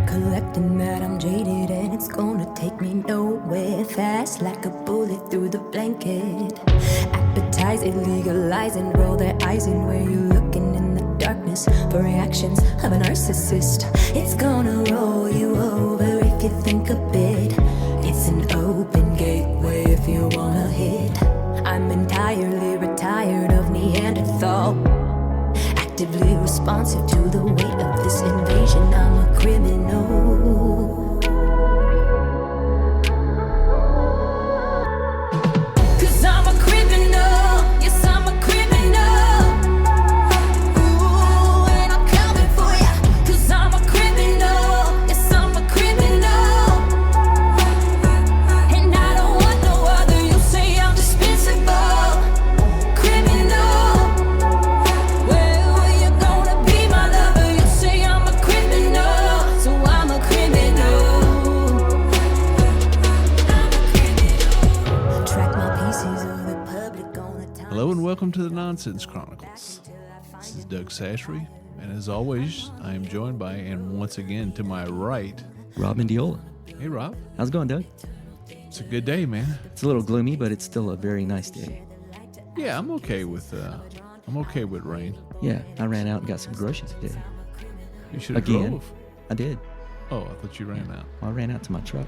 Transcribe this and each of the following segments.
recollecting that I'm jaded and it's gonna take me nowhere fast like a bullet through the blanket. Appetize it, legalize and roll their eyes in where you're looking in the darkness for reactions of a narcissist. It's gonna roll you over if you think a bit. It's an open gateway if you wanna hit. I'm entirely retired of Neanderthal, actively responsive to the weight of this invasion. I'm a criminal. Cause I'm a criminal. Yes, I'm a criminal. Ooh, and I'm coming for ya. Cause I'm a criminal. Yes, I'm a criminal. And I don't want no other. You say I'm dispensable. Criminal. Well, you're gonna be my lover. You say I'm a criminal. So I'm a criminal. I'm a criminal. Track my pieces of the public on the time. Hello and welcome to the Nonsense Chronicles. This is Doug Sashry, and as always, I am joined by, and once again to my right, Rob Mendiola. hey Rob. How's it going, Doug? It's a good day, man. It's a little gloomy, but it's still a very nice day. Yeah, I'm okay with rain. Yeah, I ran out and got some groceries today. You should have Again. drove. I did. Oh, I thought you ran out. Well, I ran out to my truck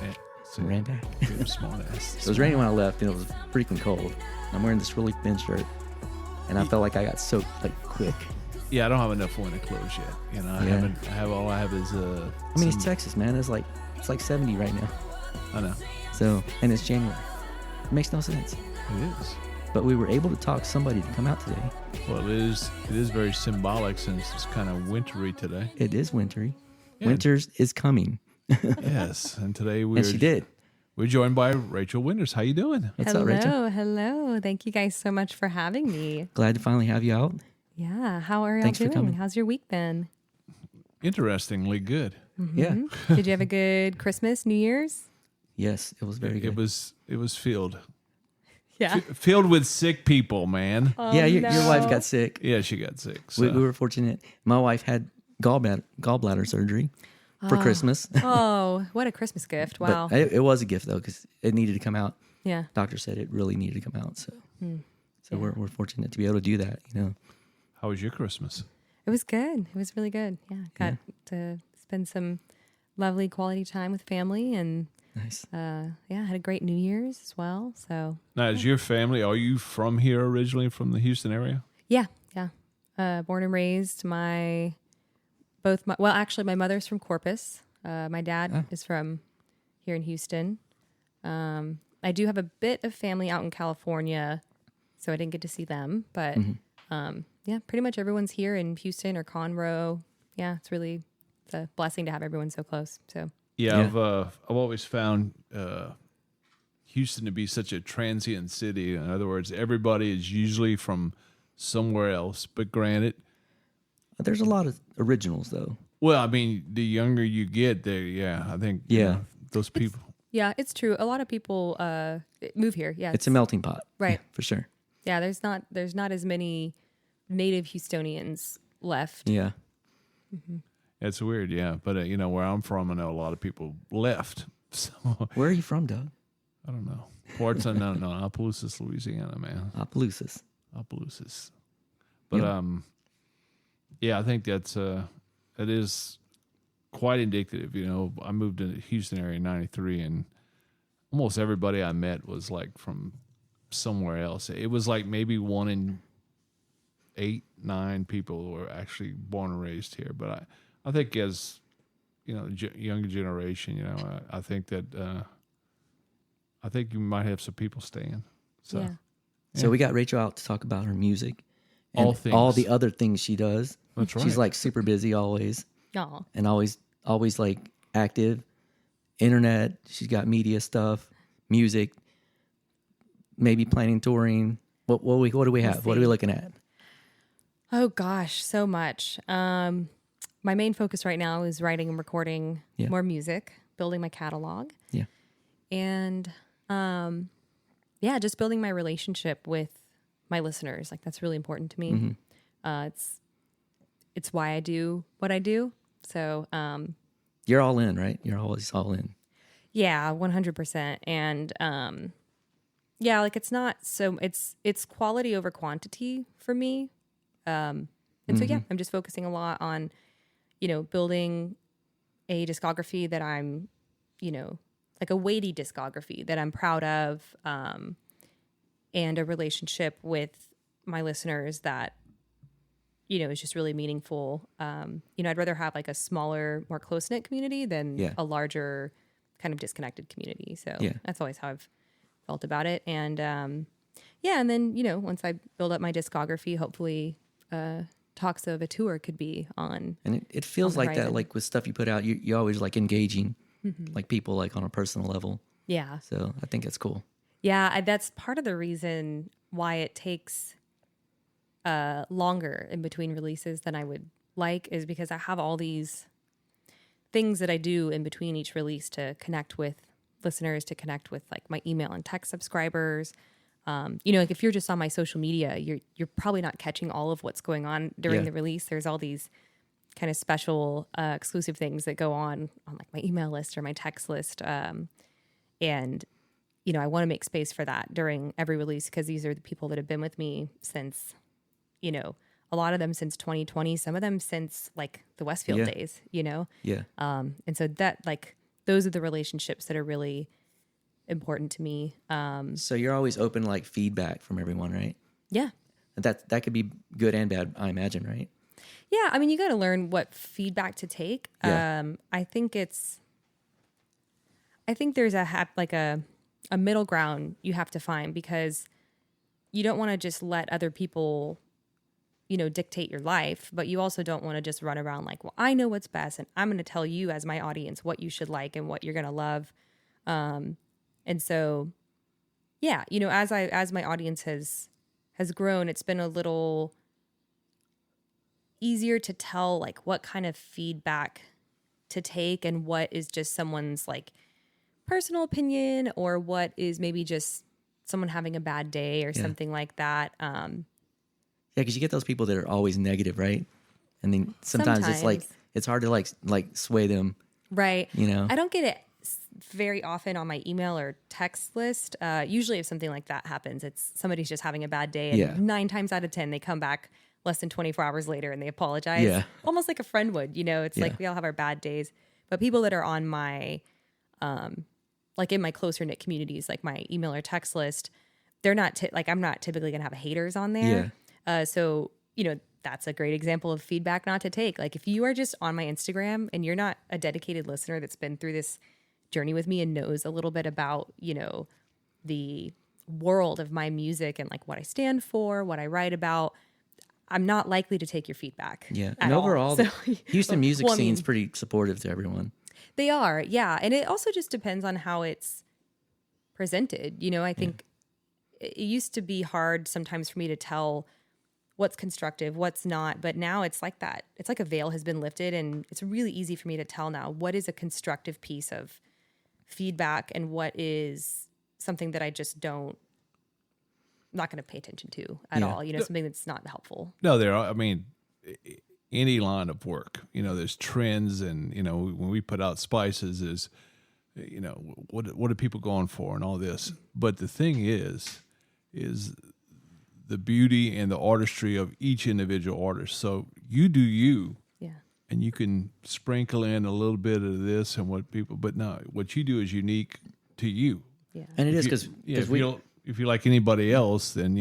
Yeah, and ran back. You're a smart ass. It was raining when I left, and it was freaking cold. I'm wearing this really thin shirt, and I felt like I got soaked like quick. Yeah, I don't have enough winter clothes yet. You know, Yeah. all I have is I mean, it's Texas, man. It's like 70 right now. I know. So, and it's January. It makes no sense. It is. But we were able to talk somebody to come out today. Well, it is very symbolic since it's kind of wintry today. It is wintry. Yeah. Winters is coming. Yes, and today And she did. We're joined by Raycheal Winters. How you doing? What's up, Rachel? Hello. Thank you guys so much for having me. Glad to finally have you out. Yeah. How are y'all Thanks for doing? coming. How's your week been? Interestingly good. Yeah. Did you have a good Christmas, New Year's? Yes, it was very good. It was filled Yeah. filled with sick people, man. Yeah, your wife got sick. Yeah, she got sick. We So. were fortunate. My wife had gallbladder surgery for Christmas. Oh, what a Christmas gift. Wow. But it was a gift, though, because it needed to come out. Yeah. Doctor said it really needed to come out. So Yeah. we're fortunate to be able to do that, you know. How was your Christmas? It was good. It was really good. Yeah. Got to spend some lovely quality time with family and Nice. had a great New Year's as well. So Now, is your family, are you from here originally, from the Houston area? yeah. Born and raised. My mother's from Corpus. My dad is from here in Houston. I do have a bit of family out in California, so I didn't get to see them. But pretty much everyone's here in Houston or Conroe. Yeah, it's a blessing to have everyone so close. So Yeah, Yeah. I've always found Houston to be such a transient city. In other words, everybody is usually from somewhere else. But granted, There's a lot of originals, though. well, I mean, the younger you get, I think Yeah. those people. yeah, it's true. A lot of people move here. Yeah, It's a melting pot. right. For sure. Yeah, there's not as many native Houstonians left. Yeah. It's weird, yeah. But where I'm from, I know a lot of people left. So Where are you from, Doug? I don't know. Parts unknown. No, Opelousas, Louisiana, man. Opelousas. Opelousas. But I think that is quite indicative. I moved to the Houston area in '93, and almost everybody I met was like from somewhere else. It was like maybe 1 in 8, 9 people were actually born and raised here. But I think as younger generation, I think that I think you might have some people staying. So Yeah. So we got Rachel out to talk about her music. And All things. all the other things she does. That's right. She's like super busy always. Aw. And always like active. Internet. She's got media stuff, music, maybe planning touring. What do we have? What are we looking at? Oh gosh, so much. My main focus right now is writing and recording Yeah. more music, building my catalog. Yeah. And just building my relationship with my listeners. Like that's really important to me. It's why I do what I do. So You're all in, right? You're always all in. Yeah, 100%. And yeah, like it's not so it's quality over quantity for me. And so yeah, I'm just focusing a lot on, building a discography that I'm, like a weighty discography that I'm proud of, and a relationship with my listeners that, is just really meaningful. I'd rather have like a smaller, more close knit community than a larger kind of disconnected community. So that's always how I've felt about it. And and then, once I build up my discography, hopefully talks of a tour could be on. And it feels like horizon. that, like with stuff you put out, you always like engaging like people like on a personal level. Yeah. So I think it's cool. Yeah. That's part of the reason why it takes longer in between releases than I would like, is because I have all these things that I do in between each release to connect with listeners, to connect with like my email and text subscribers. Like if you're just on my social media, you're probably not catching all of what's going on during the release. There's all these kind of special exclusive things that go on like my email list or my text list. And I want to make space for that during every release, because these are the people that have been with me since, a lot of them since 2020, some of them since like the Westfield days, Yeah. And so that like, those are the relationships that are really important to me. So you're always open like feedback from everyone, right? Yeah. That could be good and bad, I imagine, right? Yeah. I mean, you got to learn what feedback to take. Yeah. I think there's a middle ground you have to find, because you don't want to just let other people, dictate your life, but you also don't want to just run around like, well, I know what's best, and I'm going to tell you as my audience what you should like and what you're going to love. And so, yeah, as my audience has grown, it's been a little easier to tell like what kind of feedback to take and what is just someone's like personal opinion, or what is maybe just someone having a bad day or something like that. Yeah, because you get those people that are always negative, right? And then sometimes it's like it's hard to like sway them, right? I don't get it very often on my email or text list. Usually, if something like that happens, it's somebody's just having a bad day, and 9 times out of 10 they come back less than 24 hours later and they apologize, almost like a friend would. It's like we all have our bad days, but people that are on my like in my closer knit communities, like my email or text list, they're not I'm not typically gonna have haters on there. So, that's a great example of feedback not to take. Like if you are just on my Instagram and you're not a dedicated listener that's been through this journey with me and knows a little bit about, the world of my music and like what I stand for, what I write about, I'm not likely to take your feedback. Yeah. And overall, So, the Houston music scene's pretty supportive to everyone. They are. Yeah. And it also just depends on how it's presented. I think it used to be hard sometimes for me to tell what's constructive, what's not. But now it's like that. It's like a veil has been lifted, and it's really easy for me to tell now what is a constructive piece of feedback and what is something that I just not going to pay attention to at all. Something that's not helpful. No, any line of work, there's trends, and, when we put out Spices is, what are people going for and all this. But the thing is the beauty and the artistry of each individual artist. So you do you, and you can sprinkle in a little bit of this and but no, what you do is unique to you. Yeah. And it is because if you like anybody else, then,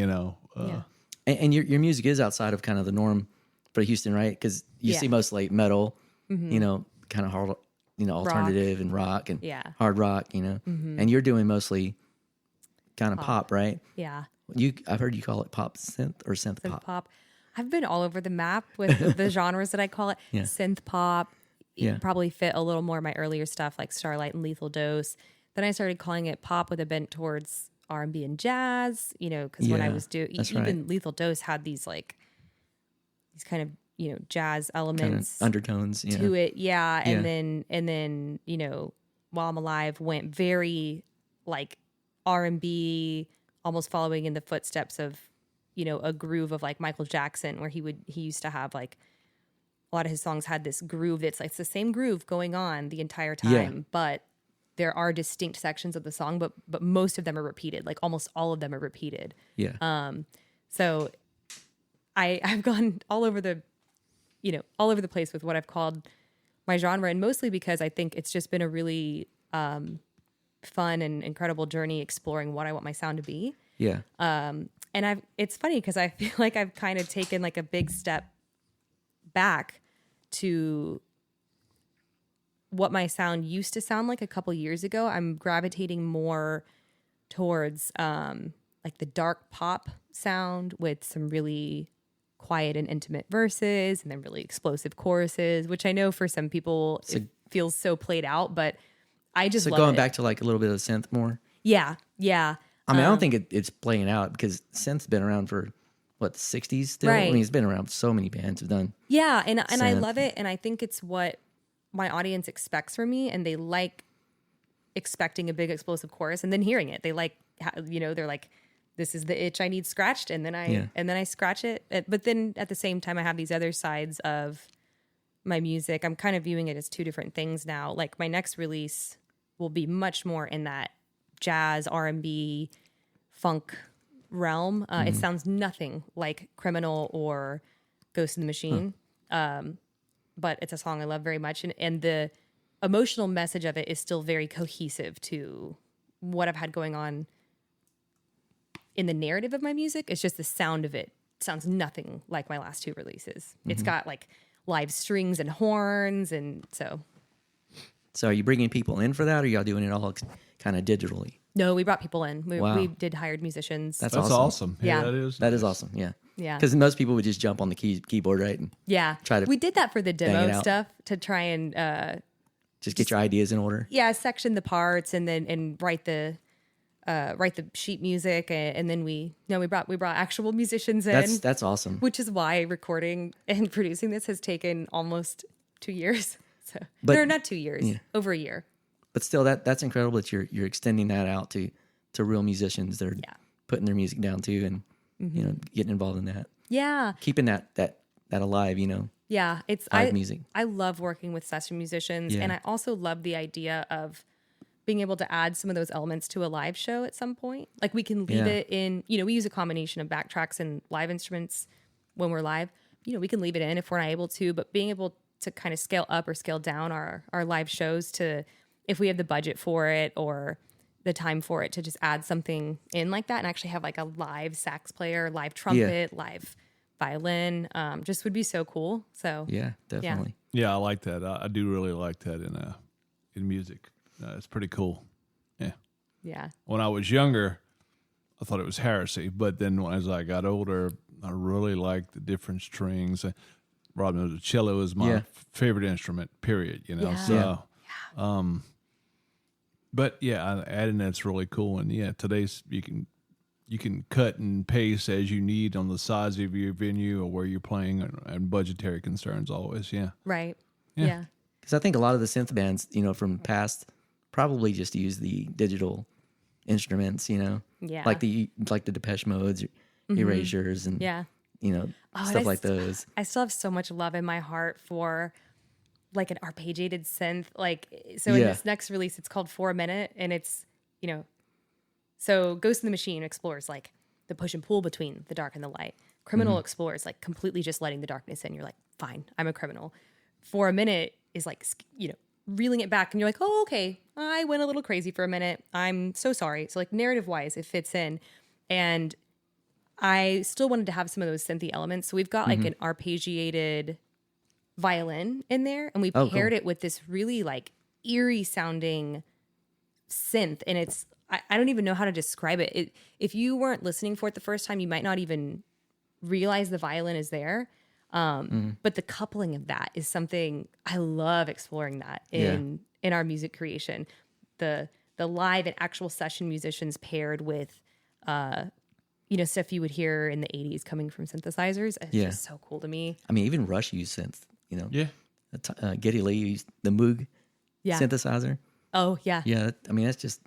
and your music is outside of kind of the norm for Houston, right? Because you see most like metal, kind of hard, alternative and rock and hard rock, and you're doing mostly kind of pop, right? Yeah. I've heard you call it pop synth or synth pop. I've been all over the map with the genres that I call it. Synth pop. Probably fit a little more of my earlier stuff like Starlight and Lethal Dose. Then I started calling it pop with a bent towards R&B and jazz, because when I was even Lethal Dose had these kind of, jazz elements, kind of undertones to it. Yeah. And then, While I'm Alive went very like R&B, almost following in the footsteps of, a groove of like Michael Jackson, where he used to have like a lot of his songs had this groove that's like it's the same groove going on the entire time, but there are distinct sections of the song, but most of them are repeated. Like almost all of them are repeated. Yeah. So I've gone all over the place with what I've called my genre, and mostly because I think it's just been a really fun and incredible journey exploring what I want my sound to be. Yeah. And it's funny because I feel like I've kind of taken like a big step back to what my sound used to sound like a couple years ago. I'm gravitating more towards like the dark pop sound with some really quiet and intimate verses and then really explosive choruses, which I know for some people it feels so played out, but I just love going it. back to like a little bit of synth more. Yeah. I mean, I don't think it's playing out because synth's been around for what, the 60s still? Right. I mean, it's been around. So many bands have done. Yeah, and I synth. love it, and I think it's what my audience expects from me, and they like expecting a big explosive chorus and then hearing it. They like, they're like, this is the itch I need scratched, and then I scratch it. But then at the same time, I have these other sides of my music. I'm kind of viewing it as two different things now. Like my next release will be much more in that jazz, R&B, funk realm. It sounds nothing like Criminal or Ghost in the Machine, but it's a song I love very much. And the emotional message of it is still very cohesive to what I've had going on in the narrative of my music. It's just the sound of it sounds nothing like my last two releases. It's got like live strings and horns, and so. So are you bringing people in for that, or are y'all doing it all kind of digitally? No, we brought people in. Wow. We did hired musicians. That's awesome. Yeah. That is awesome. Yeah. Yeah. Because most people would just jump on the keyboard, right? And We did that for the bang it demo out. stuff to try and just get your ideas in order. section the parts and write the sheet music, and then we brought actual musicians in. That's awesome. Which is why recording and producing this has taken almost 2 years. So, But- not 2 years, over a year. But still, that's incredible that you're extending that out to real musicians that are putting their music down too, and getting involved in that. Yeah, Keeping that alive. yeah. It's Live music. I love working with session musicians, Yeah. and I also love the idea of being able to add some of those elements to a live show at some point. Like we can leave it in. We use a combination of backtracks and live instruments when we're live. We can leave it in if we're not able to, but being able to kind of scale up or scale down our live shows to, if we have the budget for it or the time for it, to just add something in like that and actually have like a live sax player, live trumpet, live violin, just would be so cool. So Yeah, definitely. Yeah, I like that. I do really like that in music. It's pretty cool. Yeah. Yeah. When I was younger, I thought it was heresy, but then as I got older, I really liked the different strings. Rob knows the cello is my favorite instrument, period, Yeah. So, but adding that's really cool. And today's you can cut and paste as you need on the size of your venue or where you're playing, and budgetary concerns always. Yeah. Right. Yeah. Yeah. Because I think a lot of the synth bands, from past, probably just use the digital instruments. Yeah. like the Depeche Modes, Erasures, and Yeah. stuff like those. I still have so much love in my heart for like an arpeggiated synth. Like, so in this next release, it's called 4 Minute, and it's, so Ghost in the Machine explores like the push and pull between the dark and the light. Criminal explores like completely just letting the darkness in. You're like, fine, I'm a criminal. 4 Minute is like, reeling it back, and you're like, oh, okay, I went a little crazy for a minute. I'm so sorry. So like narrative wise, it fits in. And I still wanted to have some of those synthy elements. So we've got like an arpeggiated violin in there, and we paired it with this really like eerie sounding synth. And it's, I don't even know how to describe it. If you weren't listening for it the first time, you might not even realize the violin is there. But the coupling of that is something I love exploring that in our music creation. The live and actual session musicians paired with, stuff you would hear in the 80s coming from synthesizers. It's just so cool to me. I mean, even Rush used synth. Yeah. Geddy Lee used the Moog synthesizer. Oh yeah. Yeah, I mean, it just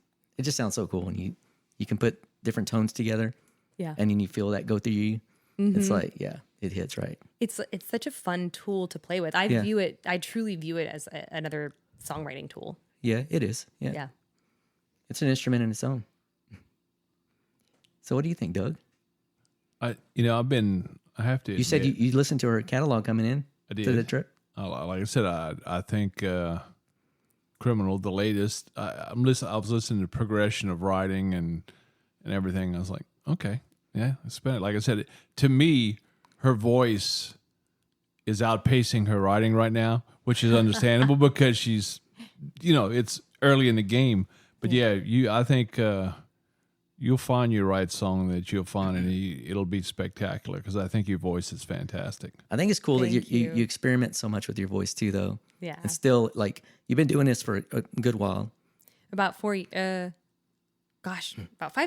sounds so cool when you can put different tones together. Yeah. And then you feel that go through you. it's like, yeah, it hits right. It's such a fun tool to play with. I truly view it as another songwriting tool. Yeah, it is. Yeah. Yeah. It's an instrument in its own. So what do you think, Doug? I have to. You said you listened to her catalog coming in to the trip? Like I said, I think Criminal, the latest, I was listening to progression of writing and everything. I was like, okay, yeah, I spent it. Like I said, to me, her voice is outpacing her writing right now, which is understandable because she's, it's early in the game. But I think you'll find your right song that you'll find, and it'll be spectacular because I think your voice is fantastic. I think it's cool that you experiment so much with your voice too, though. Yeah. And still, like, you've been doing this for a good while. About 5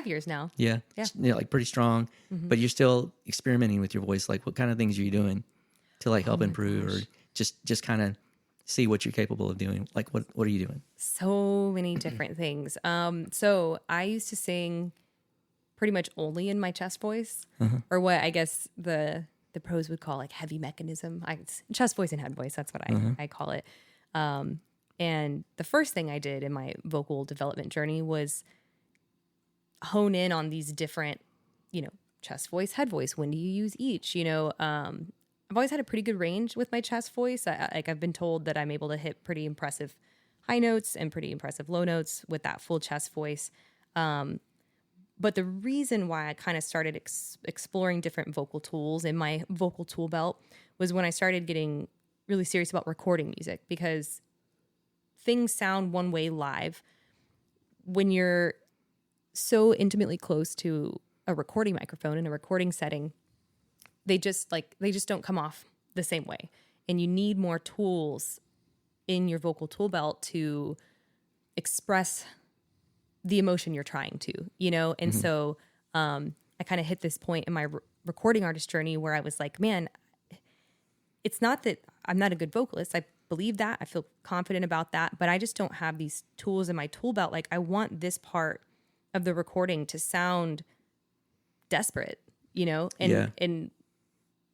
years now. Yeah. Yeah, like pretty strong. Mm-hmm. But you're still experimenting with your voice. Like, what kind of things are you doing to like help improve or just kind of see what you're capable of doing? Like, what are you doing? So many different things. So I used to sing pretty much only in my chest voice, or what I guess the pros would call like heavy mechanism. Chest voice and head voice. That's what I call it. And the first thing I did in my vocal development journey was hone in on these different, chest voice, head voice. When do you use each? I've always had a pretty good range with my chest voice. I've been told that I'm able to hit pretty impressive high notes and pretty impressive low notes with that full chest voice. But the reason why I kind of started exploring different vocal tools in my vocal tool belt was when I started getting really serious about recording music, because things sound one way live. When you're so intimately close to a recording microphone in a recording setting, they just don't come off the same way. And you need more tools in your vocal tool belt to express the emotion you're trying to, And so I kind of hit this point in my recording artist journey where I was like, man, it's not that I'm not a good vocalist. I believe that. I feel confident about that. But I just don't have these tools in my tool belt. Like, I want this part of the recording to sound desperate, And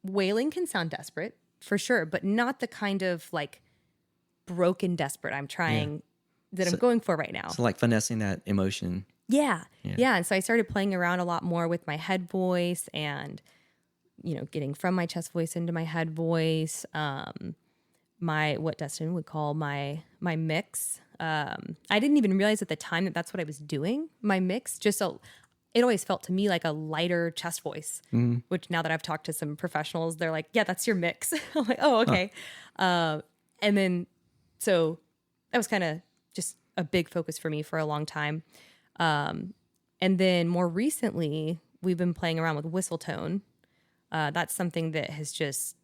wailing can sound desperate for sure, but not the kind of like broken desperate I'm trying that I'm going for right now. So like finessing that emotion. Yeah. And so I started playing around a lot more with my head voice and, getting from my chest voice into my head voice. What Dustin would call my mix. I didn't even realize at the time that that's what I was doing. My mix, it always felt to me like a lighter chest voice, which now that I've talked to some professionals, they're like, yeah, that's your mix. I'm like, oh, okay. And then, so that was kind of just a big focus for me for a long time. And then more recently, we've been playing around with whistle tone. That's something that has just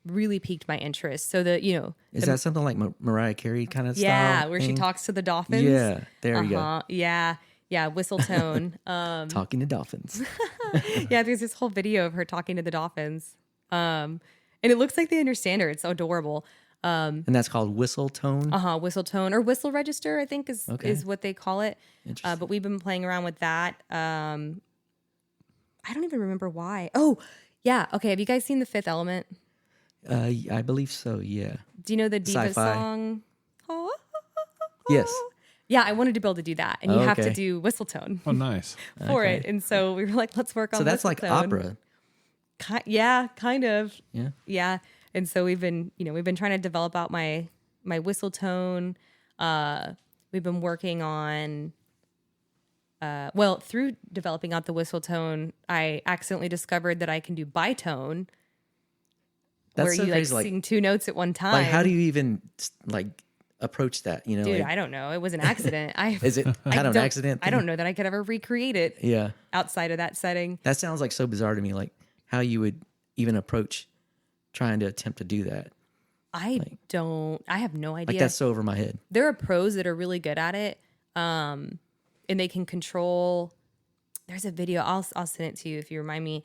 really piqued my interest. So is that something like Mariah Carey kind of style? Yeah, where thing? She talks to the dolphins. Yeah, there you go. Yeah, whistle tone. Talking to dolphins. Yeah, there's this whole video of her talking to the dolphins. And it looks like they understand her. It's so adorable. And that's called whistle tone? Whistle tone or whistle register, I think is what they call it. But we've been playing around with that. I don't even remember why. Oh, yeah. Okay, have you guys seen The Fifth Element? I believe so, yeah. Do you know the Diva Sci-fi song? Yes. Yeah, I wanted to be able to do that. And you have to do whistle tone. Oh, nice. For it. And so we were like, let's work on so that's whistle like tone. opera. Yeah, kind of. Yeah. Yeah. And so we've been trying to develop out my whistle tone. We've been working on, through developing out the whistle tone, I accidentally discovered that I can do bitone. That's where so you crazy. like sing two notes at one time. Like, how do you even like approach that? Dude, like, I don't know. It was an accident. Is it kind of an accident thing? I don't know that I could ever recreate it. Outside of that setting. That sounds like so bizarre to me. Like how you would even approach trying to attempt to do that. I have no idea. Like that's so over my head. There are pros that are really good at it. And they can control. There's a video. I'll send it to you if you remind me,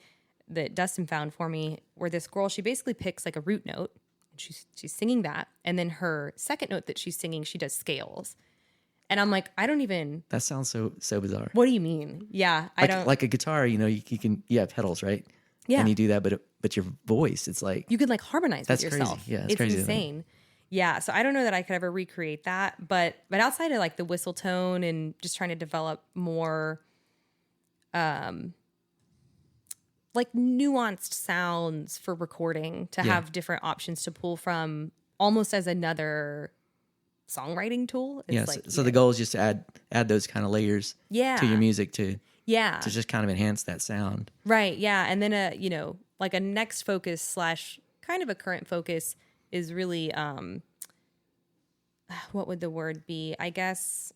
that Dustin found for me, where this girl, she basically picks like a root note. She's singing that, and then her second note that she's singing, she does scales. And I'm like, I don't even. That sounds so bizarre. What do you mean? Yeah, I don't like a guitar. You have pedals, right? Yeah. And you do that, but your voice, it's like you could like harmonize with that's yourself. crazy. Yeah, it's crazy. insane. Yeah. So I don't know that I could ever recreate that, but outside of like the whistle tone and just trying to develop more like nuanced sounds for recording to have different options to pull from almost as another songwriting tool. It's like, so the goal is just to add those kind of layers to your music to just kind of enhance that sound. Right. Yeah. And then like a next focus / kind of a current focus is really what would the word be? I guess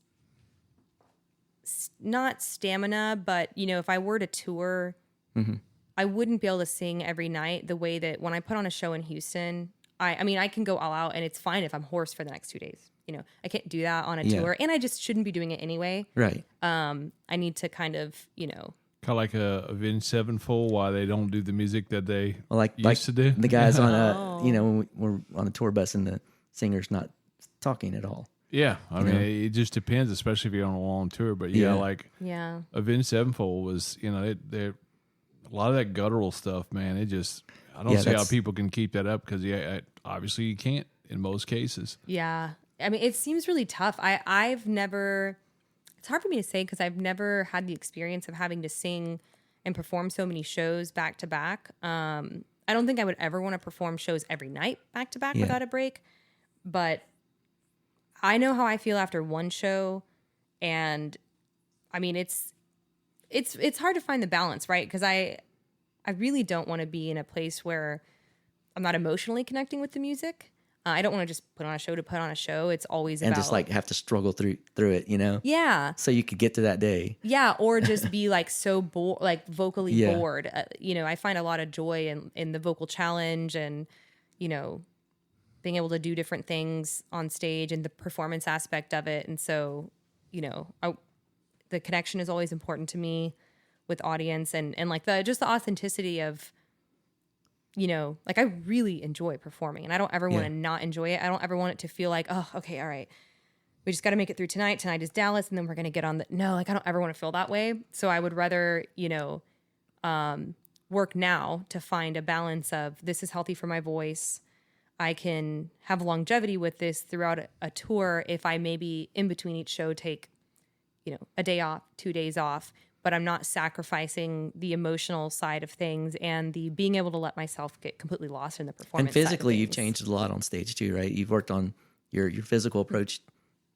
not stamina, but if I were to tour, I wouldn't be able to sing every night the way that when I put on a show in Houston, I mean, I can go all out and it's fine if I'm hoarse for the next 2 days. I can't do that on a tour, and I just shouldn't be doing it anyway. Right. I need to kind of, kind of like a Avenged Sevenfold, why they don't do the music that they like to do. The guys on when we're on a tour bus and the singer's not talking at all. Yeah, I mean, it just depends, especially if you're on a long tour. But Avenged Sevenfold was, they're a lot of that guttural stuff, man. I don't see how people can keep that up because obviously you can't in most cases. Yeah, I mean, it seems really tough. I've never. It's hard for me to say because I've never had the experience of having to sing and perform so many shows back to back. I don't think I would ever want to perform shows every night back to back without a break. But I know how I feel after one show, and I mean it's hard to find the balance, right? Because I really don't want to be in a place where I'm not emotionally connecting with the music. I don't want to just put on a show to put on a show. It's always and about just like have to struggle through it, Yeah. So you could get to that day. Yeah, or just be like so bored, like vocally bored. I find a lot of joy in the vocal challenge and being able to do different things on stage and the performance aspect of it. And so, the connection is always important to me with audience and like the authenticity of, like I really enjoy performing and I don't ever want to not enjoy it. I don't ever want it to feel like, oh, okay, all right, we just got to make it through tonight. Tonight is Dallas and then we're going to get on no, like I don't ever want to feel that way. So I would rather, work now to find a balance of this is healthy for my voice. I can have longevity with this throughout a tour if I maybe in between each show take, a day off, 2 days off, but I'm not sacrificing the emotional side of things and the being able to let myself get completely lost in the performance. And physically, you've changed a lot on stage too, right? You've worked on your physical approach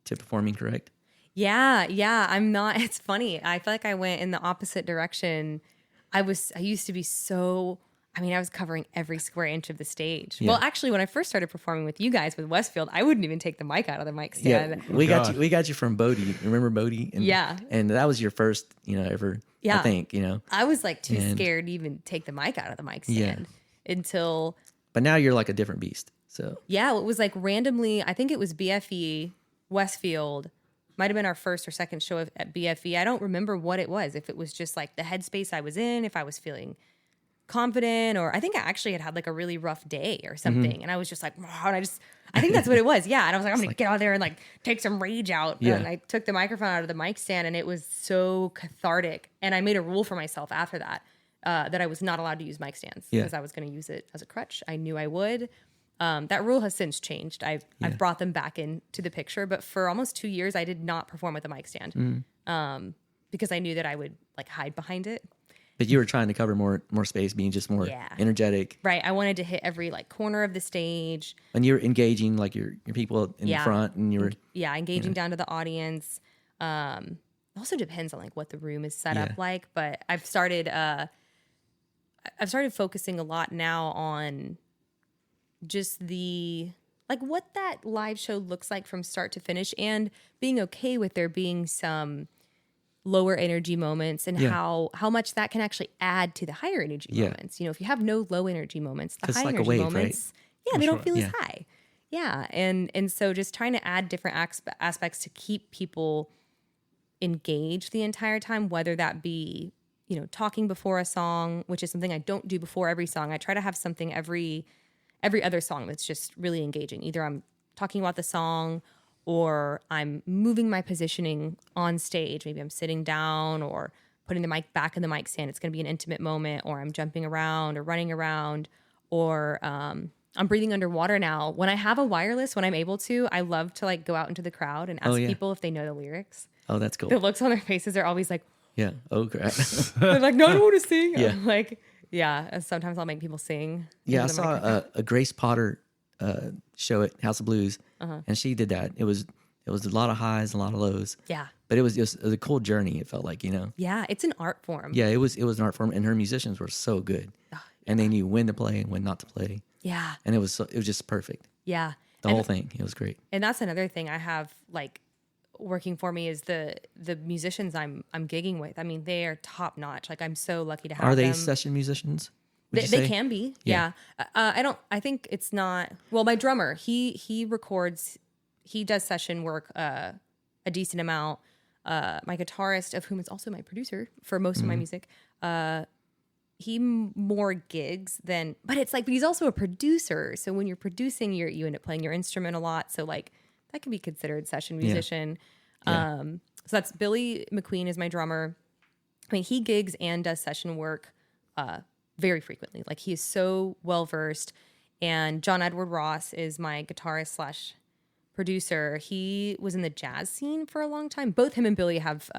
to performing, correct? Yeah. I'm not. It's funny. I feel like I went in the opposite direction. I used to be so. I mean, I was covering every square inch of the stage. Yeah. Well, actually, when I first started performing with you guys with Westfield, I wouldn't even take the mic out of the mic stand. Yeah, we got you from Bodie. Remember Bodie? And that was your first, ever. Yeah, I think I was like too scared to even take the mic out of the mic stand until. But now you're like a different beast. So yeah, it was like randomly. I think it was BFE Westfield. Might have been our first or second show at BFE. I don't remember what it was. If it was just like the headspace I was in, if I was feeling confident, or I think I actually had like a really rough day or something, and I was just like, wow, and I think that's what it was. Yeah, and I was like, I'm gonna get out there and like take some rage out. Yeah. And I took the microphone out of the mic stand, and it was so cathartic. And I made a rule for myself after that that I was not allowed to use mic stands because I was going to use it as a crutch. I knew I would. That rule has since changed. I've brought them back into the picture, but for almost 2 years, I did not perform with a mic stand because I knew that I would like hide behind it. But you were trying to cover more space, being just more energetic. Right. I wanted to hit every like corner of the stage. And you're engaging like your people in the front, and you were engaging down to the audience. It also depends on like what the room is set up like. But I've started focusing a lot now on just the like what that live show looks like from start to finish, and being okay with there being some lower energy moments and how much that can actually add to the higher energy moments. If you have no low energy moments, the high like energy a wave, moments, right? They don't feel as high. Yeah. And so just trying to add different aspects to keep people engaged the entire time, whether that be, talking before a song, which is something I don't do before every song. I try to have something every other song that's just really engaging. Either I'm talking about the song or I'm moving my positioning on stage. Maybe I'm sitting down or putting the mic back in the mic stand. It's going to be an intimate moment, or I'm jumping around or running around, or I'm breathing underwater now. When I have a wireless, when I'm able to, I love to like go out into the crowd and ask people if they know the lyrics. Oh, that's cool. The looks on their faces are always like, yeah. Oh, crap. they're like, no, I don't want to sing. Yeah. I'm like, yeah. Sometimes I'll make people sing. Yeah, I saw a Grace Potter show at House of Blues, and she did that. It was a lot of highs, a lot of lows. Yeah. But it was a cool journey. It felt like, you know. Yeah, it's an art form. Yeah, it was an art form, and her musicians were so good, and they knew when to play and when not to play. Yeah. And it was just perfect. Yeah. The whole thing. It was great. And that's another thing I have like working for me is the musicians I'm gigging with. I mean, they are top notch. Like I'm so lucky to have them. Are they session musicians? They can be. Yeah. I think it's not, well, my drummer, he records, he does session work a decent amount. My guitarist, of whom is also my producer for most of my music, he more gigs than, but it's like, but he's also a producer. So when you're producing, you end up playing your instrument a lot. So like that can be considered session musician. Yeah. So that's Billy McQueen is my drummer. I mean, he gigs and does session work very frequently. Like he is so well versed. And John Edward Ross is my guitarist / producer. He was in the jazz scene for a long time. Both him and Billy have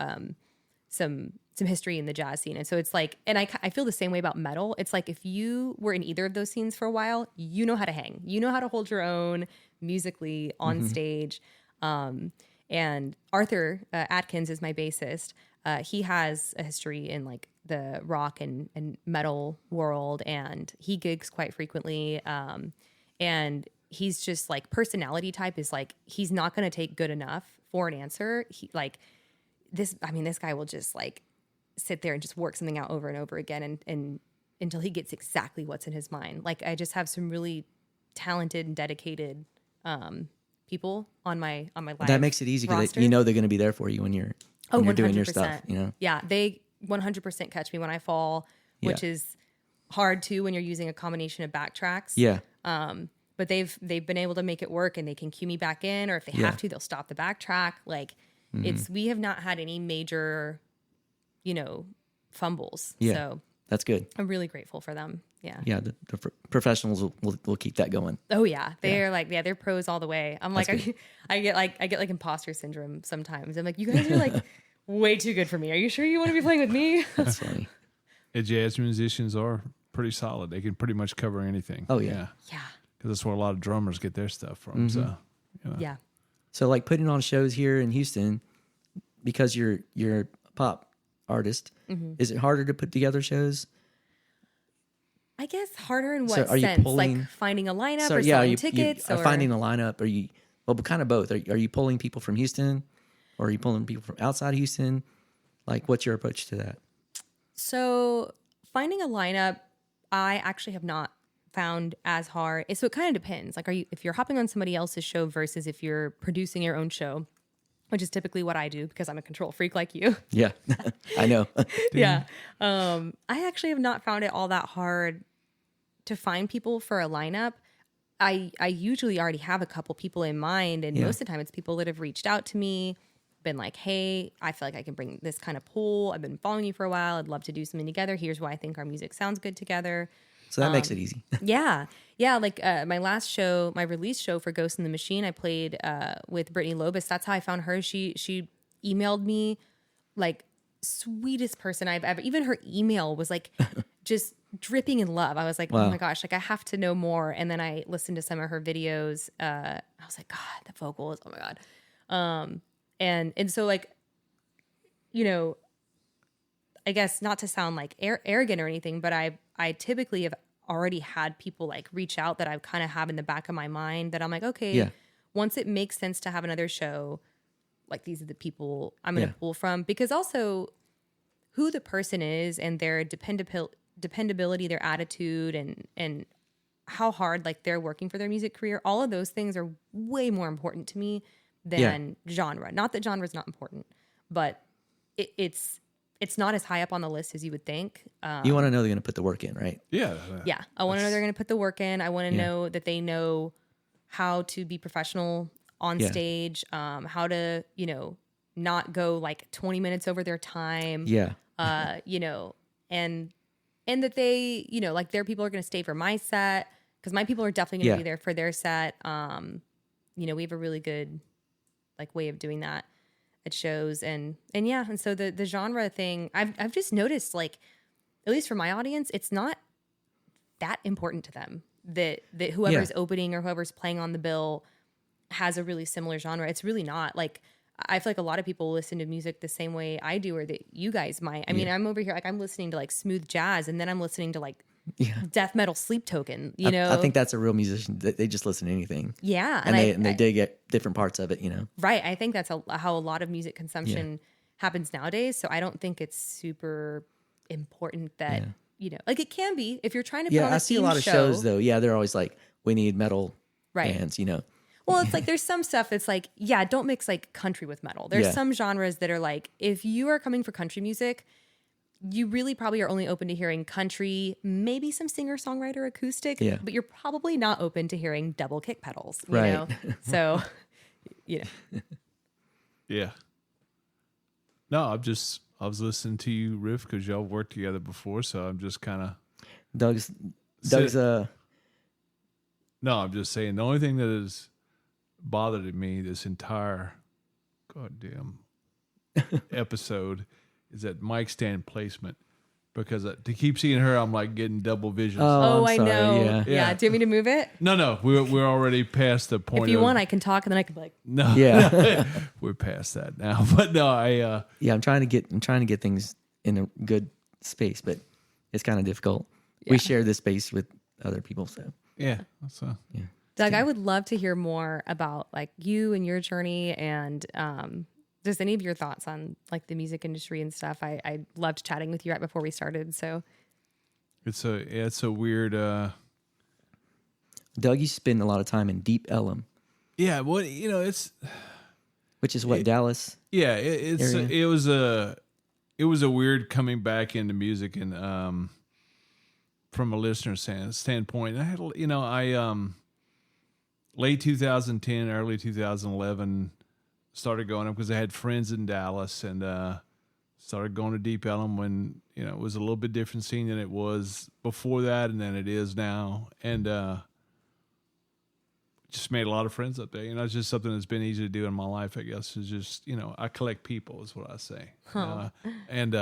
some history in the jazz scene. And so it's like, and I feel the same way about metal. It's like if you were in either of those scenes for a while, you know how to hang. You know how to hold your own musically on stage. And Arthur Atkins is my bassist. He has a history in like the rock and metal world, and he gigs quite frequently. And he's just like personality type is like, he's not going to take good enough for an answer. He like this, I mean, this guy will just like sit there and just work something out over and over again and until he gets exactly what's in his mind. Like I just have some really talented and dedicated people on my live that makes it easy because you know they're going to be there for you when you're doing your stuff, you know? Yeah, they 100% catch me when I fall, which is hard too when you're using a combination of backtracks. Yeah. But they've been able to make it work, and they can cue me back in, or if they have to, they'll stop the backtrack. Like we have not had any major, fumbles. Yeah. So that's good. I'm really grateful for them. Yeah. Yeah. The professionals will keep that going. Oh yeah. They're like, they're pros all the way. I'm like, I get like imposter syndrome sometimes. I'm like, you guys are like way too good for me. Are you sure you want to be playing with me? That's funny. Yeah, jazz musicians are pretty solid. They can pretty much cover anything. Oh yeah. Yeah. Because that's where a lot of drummers get their stuff from. So, yeah. So like putting on shows here in Houston, because you're a pop artist, is it harder to put together shows? I guess harder in what so sense? Like finding a lineup or selling tickets? Or finding a lineup? Are you, well, kind of both. Are you pulling people from Houston, or are you pulling people from outside Houston? Like, what's your approach to that? So finding a lineup, I actually have not found as hard. So it kind of depends. Like, if you're hopping on somebody else's show versus if you're producing your own show, which is typically what I do because I'm a control freak like you. Yeah, I know. Yeah. I actually have not found it all that hard to find people for a lineup. I usually already have a couple people in mind, and most of the time it's people that have reached out to me, been like, hey, I feel like I can bring this kind of pull. I've been following you for a while. I'd love to do something together. Here's why I think our music sounds good together. So that makes it easy. Yeah. Like my last show, my release show for Ghost in the Machine, I played with Brittany Lobus. That's how I found her. She emailed me, like, sweetest person I've ever, even her email was like just dripping in love. I was like, oh my gosh, like I have to know more. And then I listened to some of her videos. I was like, God, the vocals, oh my God. And so like, I guess not to sound like arrogant or anything, but I typically have already had people like reach out that I kind of have in the back of my mind that I'm like, okay, once it makes sense to have another show, like these are the people I'm going to pull from, because also who the person is and their dependability, their attitude, and how hard like they're working for their music career. All of those things are way more important to me than genre. Not that genre is not important, but it's not as high up on the list as you would think. You want to know they're going to put the work in, right? Yeah. Yeah. I want to know they're going to put the work in. I want to know that they know how to be professional on stage, how to, not go like 20 minutes over their time. Yeah. you know, and that they, you know, like their people are going to stay for my set because my people are definitely going to be there for their set. You know, we have a really good like way of doing that at shows and so the genre thing, I've just noticed, like, at least for my audience, it's not that important to them that whoever's opening or whoever's playing on the bill has a really similar genre. It's really not. Like, I feel like a lot of people listen to music the same way I do, or that you guys might. I mean, I'm over here, like, I'm listening to like smooth jazz, and then I'm listening to like death metal Sleep Token, you know? I think that's a real musician. They just listen to anything. Yeah. And they dig at different parts of it, you know? Right. I think that's how a lot of music consumption happens nowadays. So I don't think it's super important that, you know, like, it can be if you're trying to put on a I see a lot of shows though. Yeah, they're always like, we need metal bands, you know? Well, it's like there's some stuff that's like, don't mix like country with metal. There's some genres that are like, if you are coming for country music, you really probably are only open to hearing country, maybe some singer-songwriter acoustic, but you're probably not open to hearing double kick pedals, you know? So, you know. Yeah. No, I was listening to you riff because y'all worked together before, so I'm just kind of... Doug's No, I'm just saying the only thing that has bothered me this entire goddamn episode is that mic stand placement, because to keep seeing her, I'm like getting double vision. I know. Yeah. Do you want me to move it? No, we're already past the point. If you want, I can talk, and then I can be like, no, we're past that now. But no, I'm trying to get things in a good space, but it's kind of difficult. We share this space with other people, so Doug, I would love to hear more about like you and your journey, and just any of your thoughts on like the music industry and stuff. I loved chatting with you right before we started. So it's a weird. Doug, you spend a lot of time in Deep Ellum. Yeah, well, you know, which is what, Dallas. Yeah, it was a weird coming back into music, and from a listener standpoint, I had, you know, late 2010, early 2011. Started going up because I had friends in Dallas, and started going to Deep Ellum when, you know, it was a little bit different scene than it was before that, and than it is now. And just made a lot of friends up there. You know, it's just something that's been easy to do in my life, I guess. Is just, you know, I collect people is what I say. And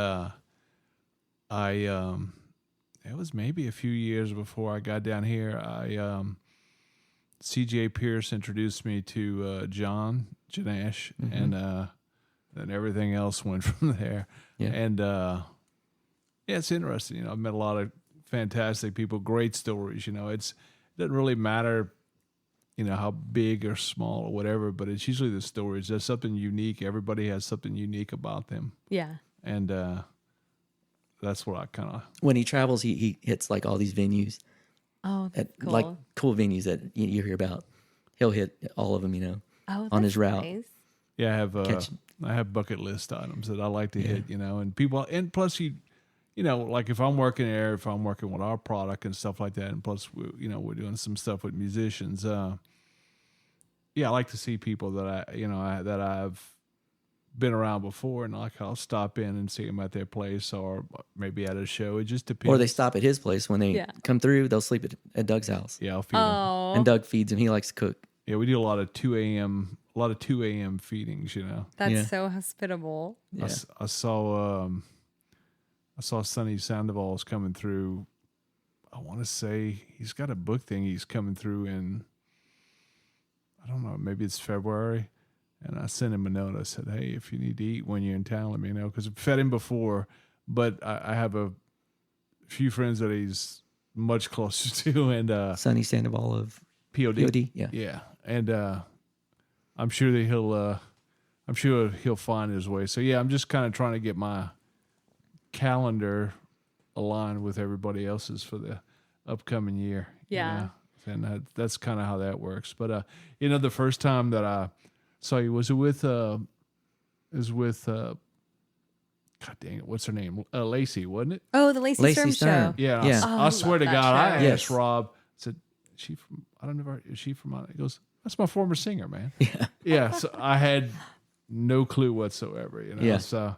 it was maybe a few years before I got down here. CJ Pierce introduced me to John Janash, and then everything else went from there. Yeah. And it's interesting. You know, I've met a lot of fantastic people, great stories. You know, it doesn't really matter, you know, how big or small or whatever, but it's usually the stories. There's something unique. Everybody has something unique about them. Yeah. And that's what I kind of... When he travels, he hits like all these venues. Oh, that's cool. Like cool venues that you hear about. He'll hit all of them, you know, on his route. Nice. Yeah, I have bucket list items that I like to hit, you know, and people, and plus you know, like if I'm working there, if I'm working with our product and stuff like that, and plus we're doing some stuff with musicians. I like to see people that that I've been around before, and like I'll stop in and see them at their place, or maybe at a show. It just depends. Or they stop at his place when they come through. They'll sleep at Doug's house. Yeah, I'll feed them. And Doug feeds him. He likes to cook. Yeah, we do a lot of 2 a.m. feedings. You know, that's so hospitable. Yeah. I saw Sonny Sandoval's coming through. I want to say he's got a book thing. He's coming through in, I don't know, maybe it's February. And I sent him a note. I said, hey, if you need to eat when you're in town, let me know. Because I've fed him before, but I have a few friends that he's much closer to. And Sonny Sandoval of POD. Yeah. And I'm sure that he'll find his way. So, yeah, I'm just kind of trying to get my calendar aligned with everybody else's for the upcoming year. Yeah. You know? And that's kind of how that works. But, you know, the first time that I saw you, was with God dang it, what's her name? Lacey, wasn't it? Oh, the Lacey Sturm show. Yeah. I swear to God, I asked Rob, I said, is she from, he goes, that's my former singer, man. Yeah. Yeah. So I had no clue whatsoever, you know? Yeah. So,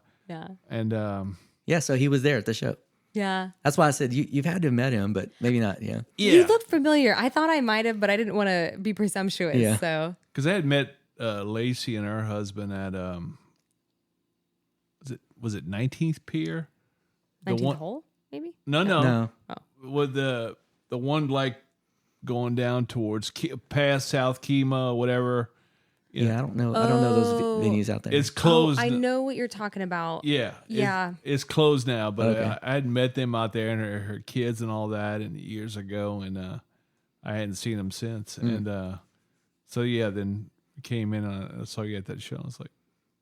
and Yeah, so he was there at the show. Yeah. That's why I said you've had to have met him, but maybe not. Yeah. You looked familiar. I thought I might have, but I didn't want to be presumptuous. Yeah. So because I had met Lacey and her husband at was it 19th Pier? 19th hole, maybe? No. With the one like going down towards past South Kemah, whatever. Yeah, I don't know. I don't know those venues out there. It's closed. I know what you're talking about. Yeah. It's closed now, but I had met them out there and her kids and all that and years ago, and I hadn't seen them since. And so yeah, then came in and I saw you at that show. I was like,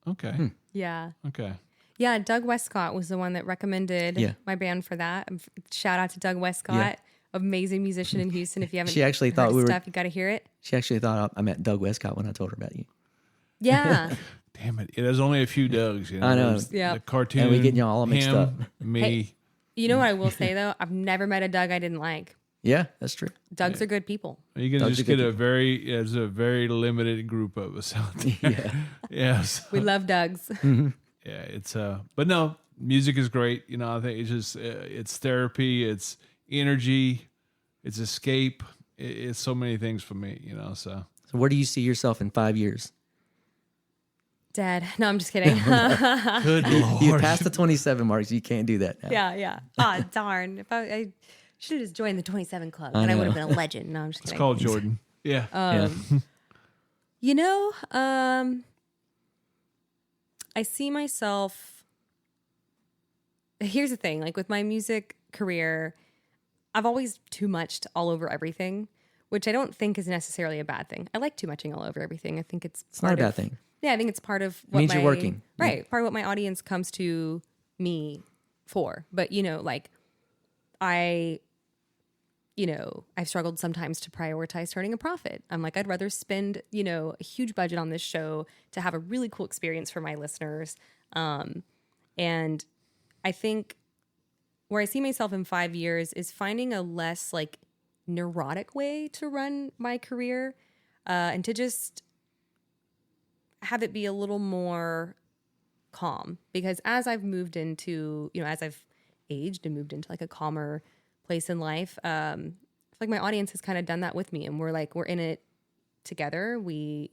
okay. Yeah. Okay. Yeah, Doug Westcott was the one that recommended my band for that. Shout out to Doug Westcott, amazing musician in Houston. If you haven't, she actually heard thought his we were. stuff, you got to hear it. She actually thought I met Doug Westcott when I told her about you. Yeah. Damn it! There's only a few Dougs. You know? I know. There's Yeah. The cartoon. And we getting y'all all mixed him, up. Me. Hey, you know what I will say though? I've never met a Doug I didn't like. Yeah, that's true. Dougs are good people. You can Doug's just a get good there's a very limited group of us out there. Yeah. Yes. We love Dougs. Yeah, it's but no, music is great. You know, I think it's just it's therapy, it's energy, it's escape. It's so many things for me. You know, so where do you see yourself in 5 years? Dead. No, I'm just kidding. good Lord. You passed the 27 marks. You can't do that now. Yeah. Oh, darn. If I should have just joined the 27 club and I would have been a legend. No, I'm just kidding. It's called Jordan. Yeah. You know, I see myself. Here's the thing, like with my music career, I've always too muched all over everything, which I don't think is necessarily a bad thing. I like too muching all over everything. I think it's not a bad thing. Yeah, I think it's part of what means you're working. Right. Part of what my audience comes to me for. But, you know, like I've struggled sometimes to prioritize turning a profit. I'm like, I'd rather spend, a huge budget on this show to have a really cool experience for my listeners. And I think where I see myself in 5 years is finding a less like neurotic way to run my career and to just have it be a little more calm. Because as I've moved into, as I've aged and moved into like a calmer place in life, I feel like my audience has kind of done that with me, and we're in it together. We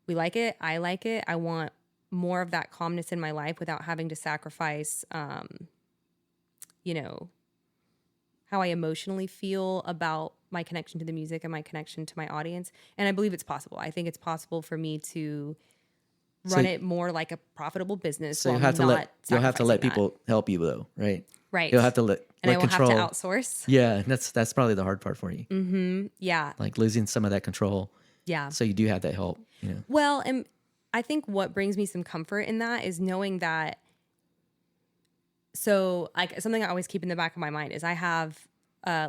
like it. I like it. I want more of that calmness in my life without having to sacrifice, how I emotionally feel about my connection to the music and my connection to my audience. And I believe it's possible. I think it's possible for me to run it more like a profitable business. So you'll have to let people help you though, right? Right. You'll have to let I will control. have to outsource. Yeah, that's probably the hard part for you. Mm-hmm. Yeah. Like losing some of that control. Yeah. So you do have that help. Well, and I think what brings me some comfort in that is knowing that. So, like, something I always keep in the back of my mind is I have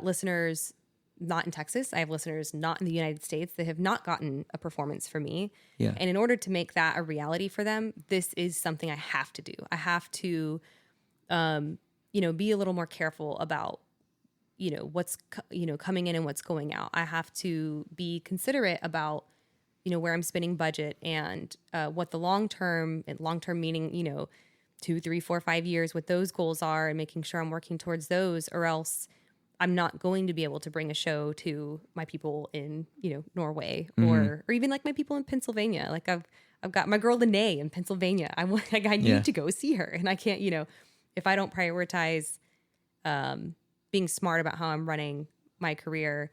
listeners not in Texas. I have listeners not in the United States that have not gotten a performance from me. Yeah. And in order to make that a reality for them, this is something I have to do. I have to, be a little more careful about, what's, coming in and what's going out. I have to be considerate about, where I'm spending budget and what the long-term meaning, 2, 3, 4, 5 years, what those goals are, and making sure I'm working towards those, or else I'm not going to be able to bring a show to my people in, Norway or even like my people in Pennsylvania. Like I've got my girl Lene in Pennsylvania. I need to go see her, and I can't, if I don't prioritize being smart about how I'm running my career,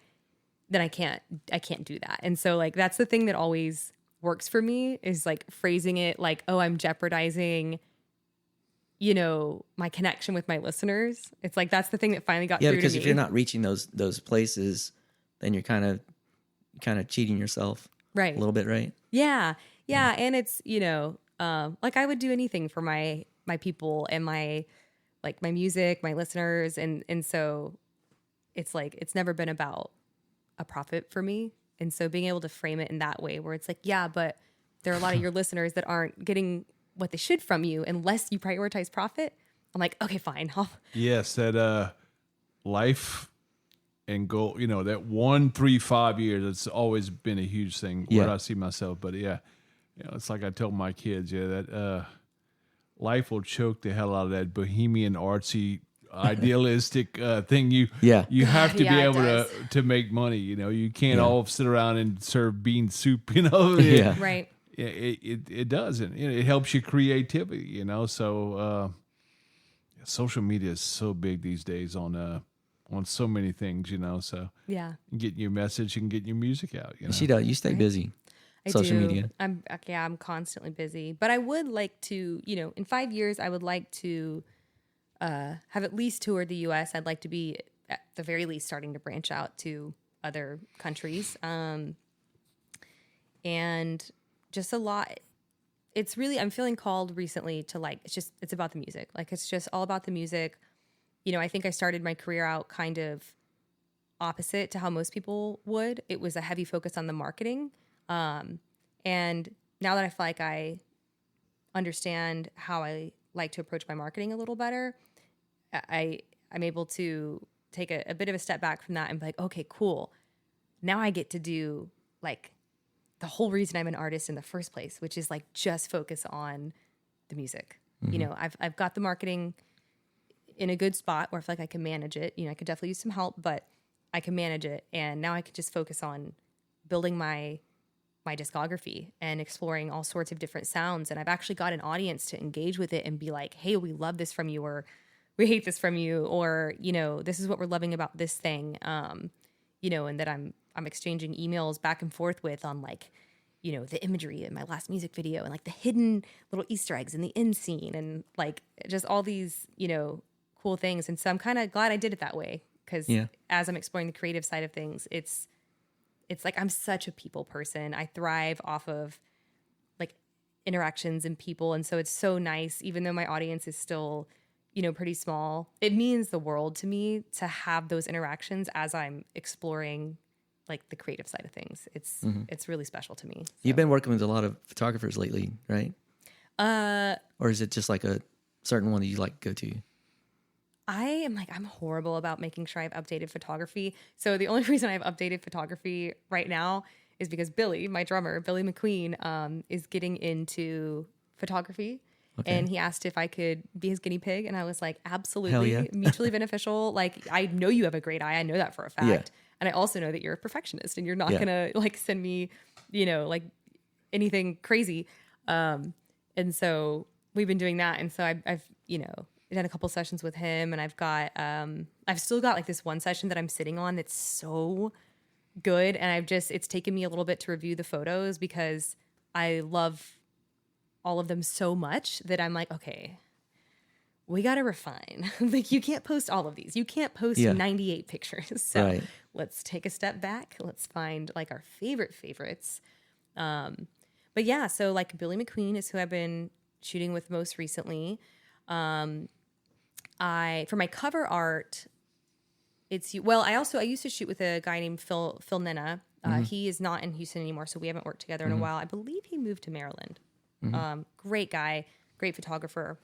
then I can't do that. And so like that's the thing that always works for me is like phrasing it like, oh, I'm jeopardizing my connection with my listeners. It's like that's the thing that finally got through to me. Yeah, because if you're not reaching those places, then you're kind of cheating yourself, right? A little bit, right? Yeah. And it's like I would do anything for my people and my music, my listeners, and so it's like it's never been about a profit for me. And so being able to frame it in that way, where it's like, yeah, but there are a lot of your listeners that aren't getting what they should from you unless you prioritize profit. I'm like, okay, fine. Yes, that life and goal, that 1, 3, 5 years, it's always been a huge thing where I see myself. But yeah, it's like I tell my kids, that life will choke the hell out of that bohemian artsy idealistic thing. You have to be able to make money. You can't all sit around and serve bean soup. Right. It doesn't. It helps your creativity. So social media is so big these days on so many things. So you can get your message, you can get your music out. She does. You stay busy. Social media. I'm constantly busy, but I would like to, in 5 years, I would like to have at least toured the U.S. I'd like to be at the very least starting to branch out to other countries, and just a lot. It's really, I'm feeling called recently to it's about the music. It's just all about the music. I think I started my career out kind of opposite to how most people would. It was a heavy focus on the marketing. And now that I feel like I understand how I like to approach my marketing a little better, I'm able to take a bit of a step back from that and be like, okay, cool. Now I get to do the whole reason I'm an artist in the first place, which is just focus on the music. Mm-hmm. I've got the marketing in a good spot where I feel like I can manage it. I could definitely use some help, but I can manage it. And now I can just focus on building my discography and exploring all sorts of different sounds. And I've actually got an audience to engage with it and be like, hey, we love this from you, or we hate this from you, or, this is what we're loving about this thing. And that I'm exchanging emails back and forth with on the imagery in my last music video and the hidden little Easter eggs in the end scene and just all these, cool things. And so I'm kind of glad I did it that way because as I'm exploring the creative side of things, it's I'm such a people person. I thrive off of interactions and people. And so it's so nice, even though my audience is still, pretty small, it means the world to me to have those interactions as I'm exploring the creative side of things. It's really special to me. So. You've been working with a lot of photographers lately, right? Or is it just a certain one that you go to? I'm horrible about making sure I've updated photography. So the only reason I've updated photography right now is because Billy, my drummer, Billy McQueen, is getting into photography. Okay. And he asked if I could be his guinea pig. And I was like, absolutely, mutually beneficial. I know you have a great eye. I know that for a fact. Yeah. And I also know that you're a perfectionist and you're not going to send me, anything crazy. And so we've been doing that. And so I've done a couple sessions with him, and I've still got this one session that I'm sitting on that's so good. And it's taken me a little bit to review the photos because I love all of them so much that I'm like, okay, we got to refine. You can't post all of these. You can't post 98 pictures. So let's take a step back. Let's find our favorites. But yeah, so Billy McQueen is who I've been shooting with most recently. For my cover art, I used to shoot with a guy named Phil Nena. He is not in Houston anymore, so we haven't worked together in a while. I believe he moved to Maryland. Great guy, great photographer.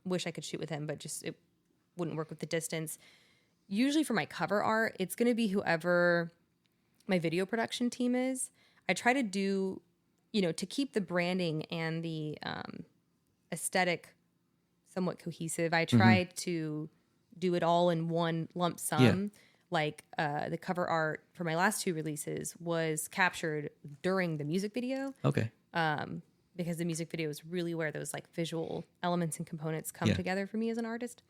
Wish I could shoot with him, but just it wouldn't work with the distance. Usually for my cover art, it's going to be whoever my video production team is. I try to do, to keep the branding and the aesthetic somewhat cohesive. I try to do it all in one lump sum. The cover art for my last two releases was captured during the music video. Okay. Because the music video is really where those visual elements and components come together for me as an artist.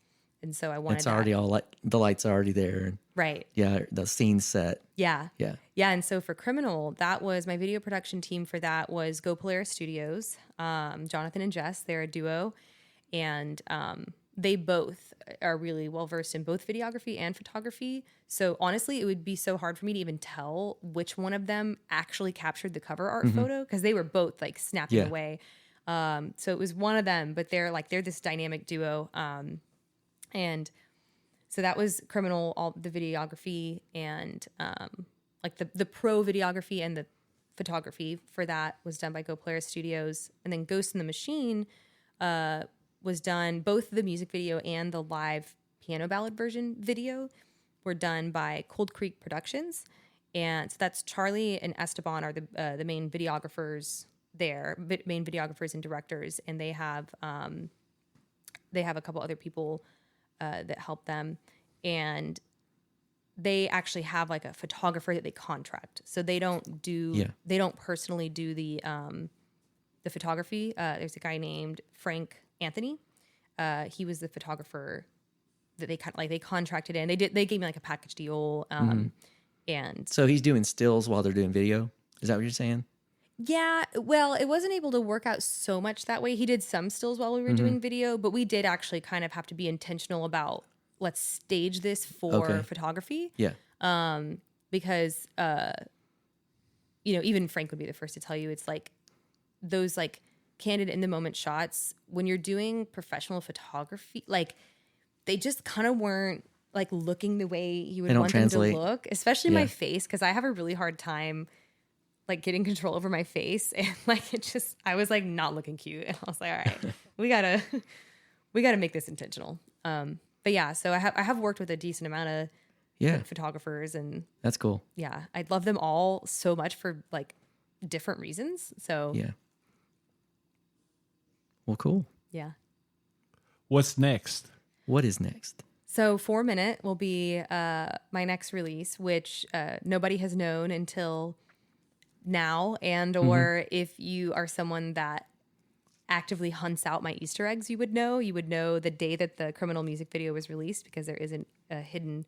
And so I wanted it's already all the lights are already there. Right. Yeah. The scene's set. Yeah. Yeah. Yeah. And so for Criminal, that was my video production team for that was Go Polaris Studios, Jonathan and Jess, they're a duo. And they both are really well-versed in both videography and photography. So honestly, it would be so hard for me to even tell which one of them actually captured the cover art photo because they were both snapping away. So it was one of them, but they're this dynamic duo. And so that was Criminal, all the videography and the pro videography and the photography for that was done by Go Polaris Studios. And then Ghost in the Machine was done, both the music video and the live piano ballad version video were done by Cold Creek Productions. And so that's Charlie and Esteban are the main videographers there, main videographers and directors, and they have a couple other people that help them, and they actually have like a photographer that they contract. So they don't personally do the photography. There's a guy named Frank Anthony. He was the photographer that they contracted in. They gave me like a package deal. And so he's doing stills while they're doing video. Is that what you're saying? Yeah. Well, it wasn't able to work out so much that way. He did some stills while we were doing video, but we did actually kind of have to be intentional about, let's stage this for photography. Yeah. Because, even Frank would be the first to tell you, it's like those like candid in the moment shots when you're doing professional photography, like they just kind of weren't like looking the way you would want them to look, especially my face. Cause I have a really hard time like getting control over my face. And like, I was like not looking cute. And I was like, all right, we gotta make this intentional. But yeah, so I have worked with a decent amount of photographers, and that's cool. Yeah, I love them all so much for like different reasons. So yeah. Well, cool. Yeah. What's next? What is next? So 4 Minute will be my next release, which nobody has known until now, and or if you are someone that actively hunts out my Easter eggs, you would know the day that the Criminal music video was released, because there isn't a hidden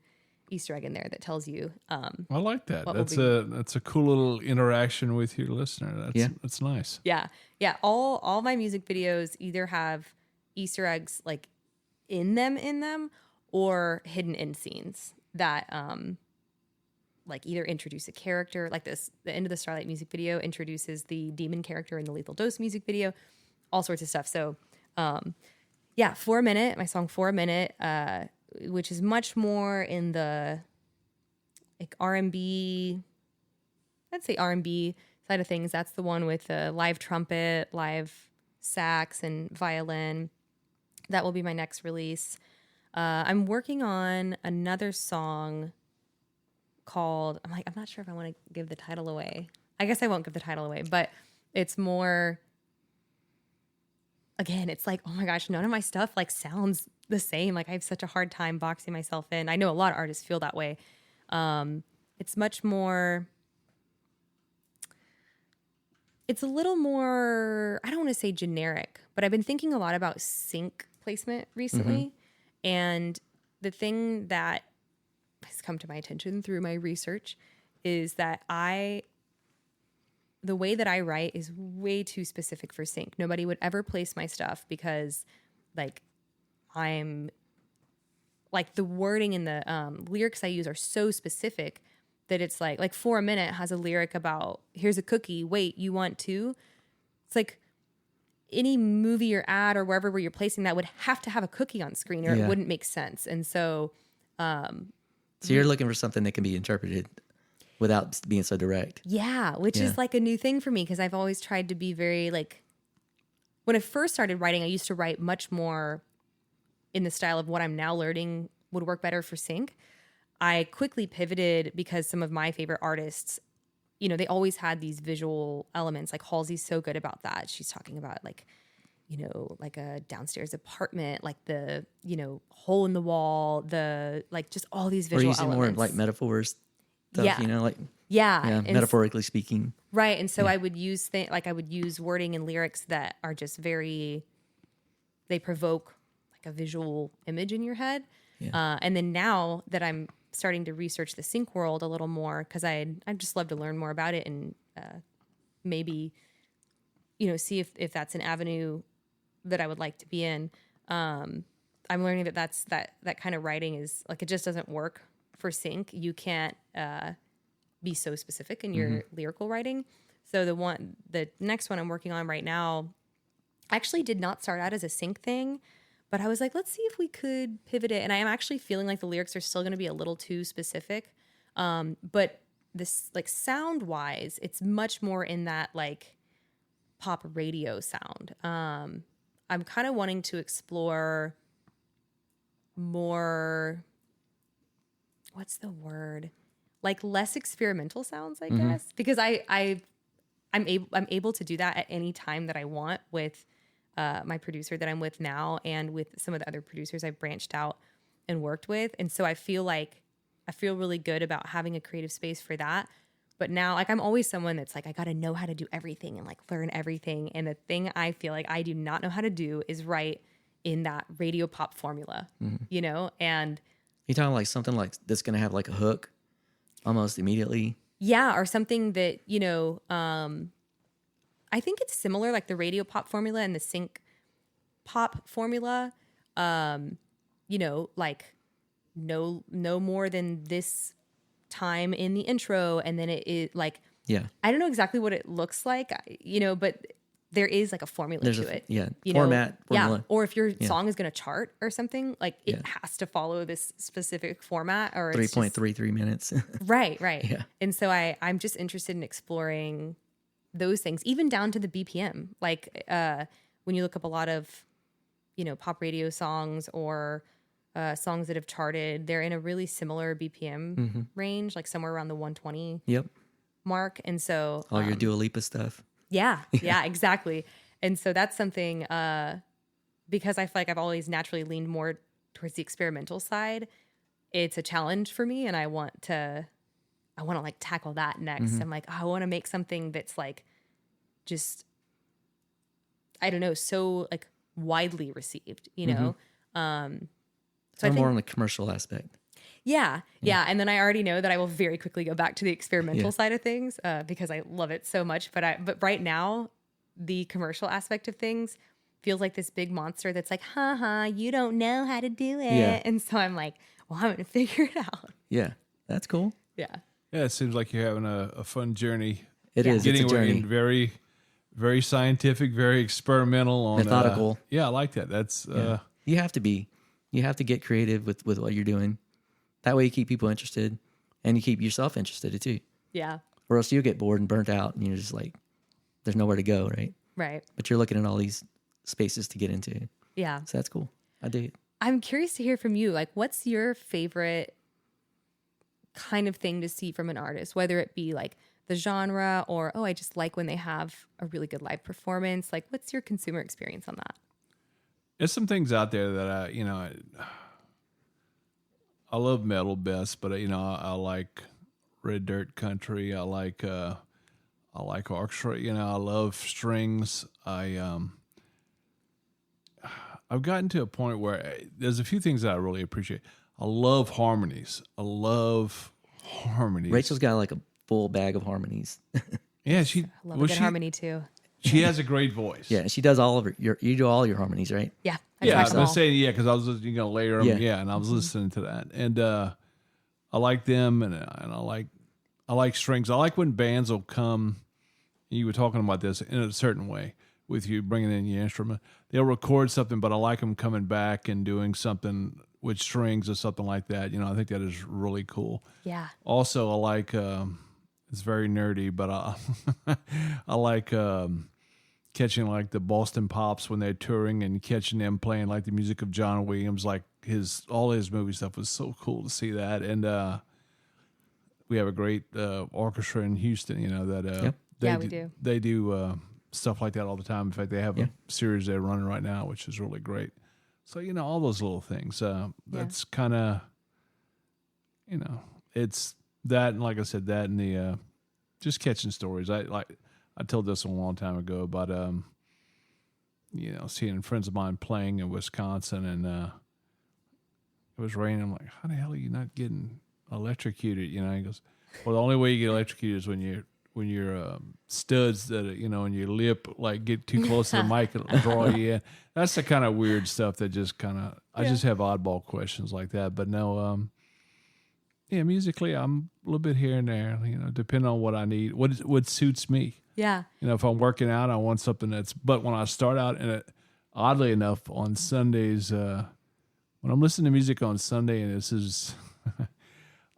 Easter egg in there that tells you. I like that. That's a cool little interaction with your listener. That's nice. Yeah. All my music videos either have Easter eggs like in them or hidden in scenes that like either introduce a character, like the end of the Starlight music video introduces the demon character in the Lethal Dose music video, all sorts of stuff. So 4 Minute, my song 4 Minute, which is much more in the like R&B, I'd say R&B side of things. That's the one with the live trumpet, live sax, and violin. That will be my next release. I'm working on another song called, I'm not sure if I want to give the title away. I guess I won't give the title away, but it's more, again, it's like, oh my gosh, none of my stuff like sounds the same. Like I have such a hard time boxing myself in. I know a lot of artists feel that way. It's much more, it's a little more, I don't want to say generic, but I've been thinking a lot about sync placement recently. And the thing that has come to my attention through my research is that the way that I write is way too specific for sync. Nobody would ever place my stuff because like I'm like the wording in the lyrics I use are so specific that it's like 4 Minute has a lyric about here's a cookie. Wait, you want two? It's like any movie or ad or wherever where you're placing that would have to have a cookie on screen or it wouldn't make sense. And so, so you're looking for something that can be interpreted without being so direct. Yeah, which is like a new thing for me because I've always tried to be very like, when I first started writing, I used to write much more in the style of what I'm now learning would work better for sync. I quickly pivoted because some of my favorite artists, you know, they always had these visual elements. Like Halsey's so good about that. She's talking about like, you know, like a downstairs apartment, like the, you know, hole in the wall, the like just all these visual elements. Or using more like metaphors stuff, you know, like metaphorically speaking. Right. And so I would use I would use wording and lyrics that are just very, they provoke like a visual image in your head. Yeah. And then now that I'm starting to research the sync world a little more, because I'd just love to learn more about it and maybe, you know, see if that's an avenue that I would like to be in. I'm learning that kind of writing is like, it just doesn't work for sync. You can't be so specific in your lyrical writing. So the next one I'm working on right now actually did not start out as a sync thing, but I was like, let's see if we could pivot it. And I am actually feeling like the lyrics are still going to be a little too specific. But this like sound wise, it's much more in that like pop radio sound. I'm kind of wanting to explore more, what's the word? Like less experimental sounds, I guess, because I I'm able to do that at any time that I want with my producer that I'm with now, and with some of the other producers I've branched out and worked with. And so I feel really good about having a creative space for that. But now, like, I'm always someone that's like, I got to know how to do everything and like learn everything. And the thing I feel like I do not know how to do is write in that radio pop formula, you know? And you're talking like something like that's going to have like a hook almost immediately. Yeah. Or something that, you know, I think it's similar, like the radio pop formula and the sync pop formula. You know, like no more than this time in the intro, and then it is like, I don't know exactly what it looks like, you know, but there is like a formula to it. Yeah, you formula. Yeah, or if your song is going to chart or something, like it has to follow this specific format, or 3.33 minutes. right. Yeah. And so I'm just interested in exploring those things, even down to the BPM. Like when you look up a lot of, you know, pop radio songs or songs that have charted, they're in a really similar BPM range, like somewhere around the 120 mark. And so all your Dua Lipa stuff. Yeah, exactly. And so that's something, because I feel like I've always naturally leaned more towards the experimental side. It's a challenge for me, and I want to like tackle that next. I'm like, I want to make something that's like, just, I don't know, so like widely received, you know? So I think more on the commercial aspect. Yeah. And then I already know that I will very quickly go back to the experimental side of things because I love it so much. But right now, the commercial aspect of things feels like this big monster that's like, you don't know how to do it. Yeah. And so I'm like, well, I'm going to figure it out. Yeah, that's cool. Yeah. Yeah, it seems like you're having a fun journey. It is. Getting it's a journey. Very, very scientific, very experimental. Methodical. Yeah, I like that. That's You have to be. You have to get creative with what you're doing. That way you keep people interested, and you keep yourself interested too. Yeah. Or else you'll get bored and burnt out, and you're just like, there's nowhere to go, right? Right. But you're looking at all these spaces to get into. Yeah. So that's cool. I dig it. I'm curious to hear from you. Like, what's your favorite kind of thing to see from an artist, whether it be like the genre or, I just like when they have a really good live performance. Like, what's your consumer experience on that? There's some things out there that I love metal best, but I like Red Dirt Country. I like orchestra. I love strings. I've gotten to a point where there's a few things that I really appreciate. I love harmonies. Rachel's got like a full bag of harmonies. Yeah, I love a good harmony too. She has a great voice. Yeah, she does all of you do all your harmonies, right? Yeah. I was saying, because I was layer them. Yeah. And I was listening to that. And I like them, and I like strings. I like when bands will come, you were talking about this in a certain way with you bringing in your instrument. They'll record something, but I like them coming back and doing something with strings or something like that. I think that is really cool. Yeah. Also, I like, it's very nerdy, but I like catching like the Boston Pops when they're touring and catching them playing like the music of John Williams, like all his movie stuff was so cool to see that. And we have a great orchestra in Houston, that we do. They do stuff like that all the time. In fact, they have a series they're running right now, which is really great. So, all those little things. That's kind of, it's that, and like I said, that and the just catching stories. I told this a long time ago about seeing friends of mine playing in Wisconsin, and it was raining. I'm like, how the hell are you not getting electrocuted? He goes, well, the only way you get electrocuted is when your studs that and your lip like get too close to the mic and draw you in. That's the kind of weird stuff that just kind of I just have oddball questions like that. But no, musically I'm a little bit here and there, depending on what I need, what suits me. Yeah. If I'm working out, I want something but when I start out, and oddly enough, on Sundays, when I'm listening to music on Sunday, and this is,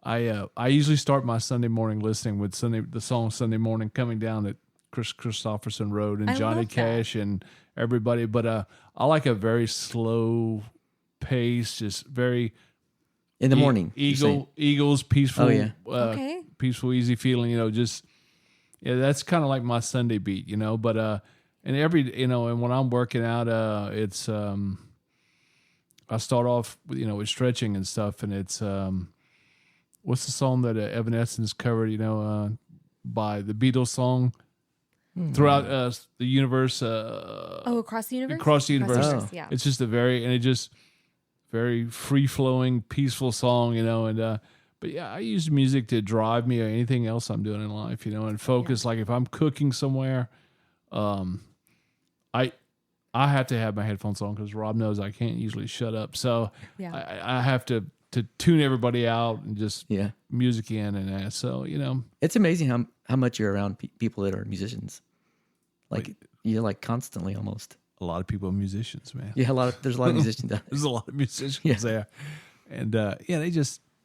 I usually start my Sunday morning listening with the song Sunday Morning, Coming Down that Chris Christopherson wrote, and Johnny Cash and everybody. But I like a very slow pace, just very in the morning. Eagles, peaceful, okay. Peaceful, easy feeling. Yeah, that's kind of like my Sunday beat, you know. But and and when I'm working out, it's I start off with, with stretching and stuff, and it's what's the song that Evanescence covered, by the Beatles song throughout the universe. Across the universe. Across the universe. Yeah. It's just very free flowing, peaceful song, and. But yeah, I use music to drive me or anything else I'm doing in life, and focus. Yeah. Like if I'm cooking somewhere, I have to have my headphones on because Rob knows I can't usually shut up. So I have to tune everybody out and just music in and that. So, it's amazing how much you're around people that are musicians. Like you're like constantly almost. A lot of people are musicians, man. Yeah, there's a lot of musicians out there. There's a lot of musicians there. And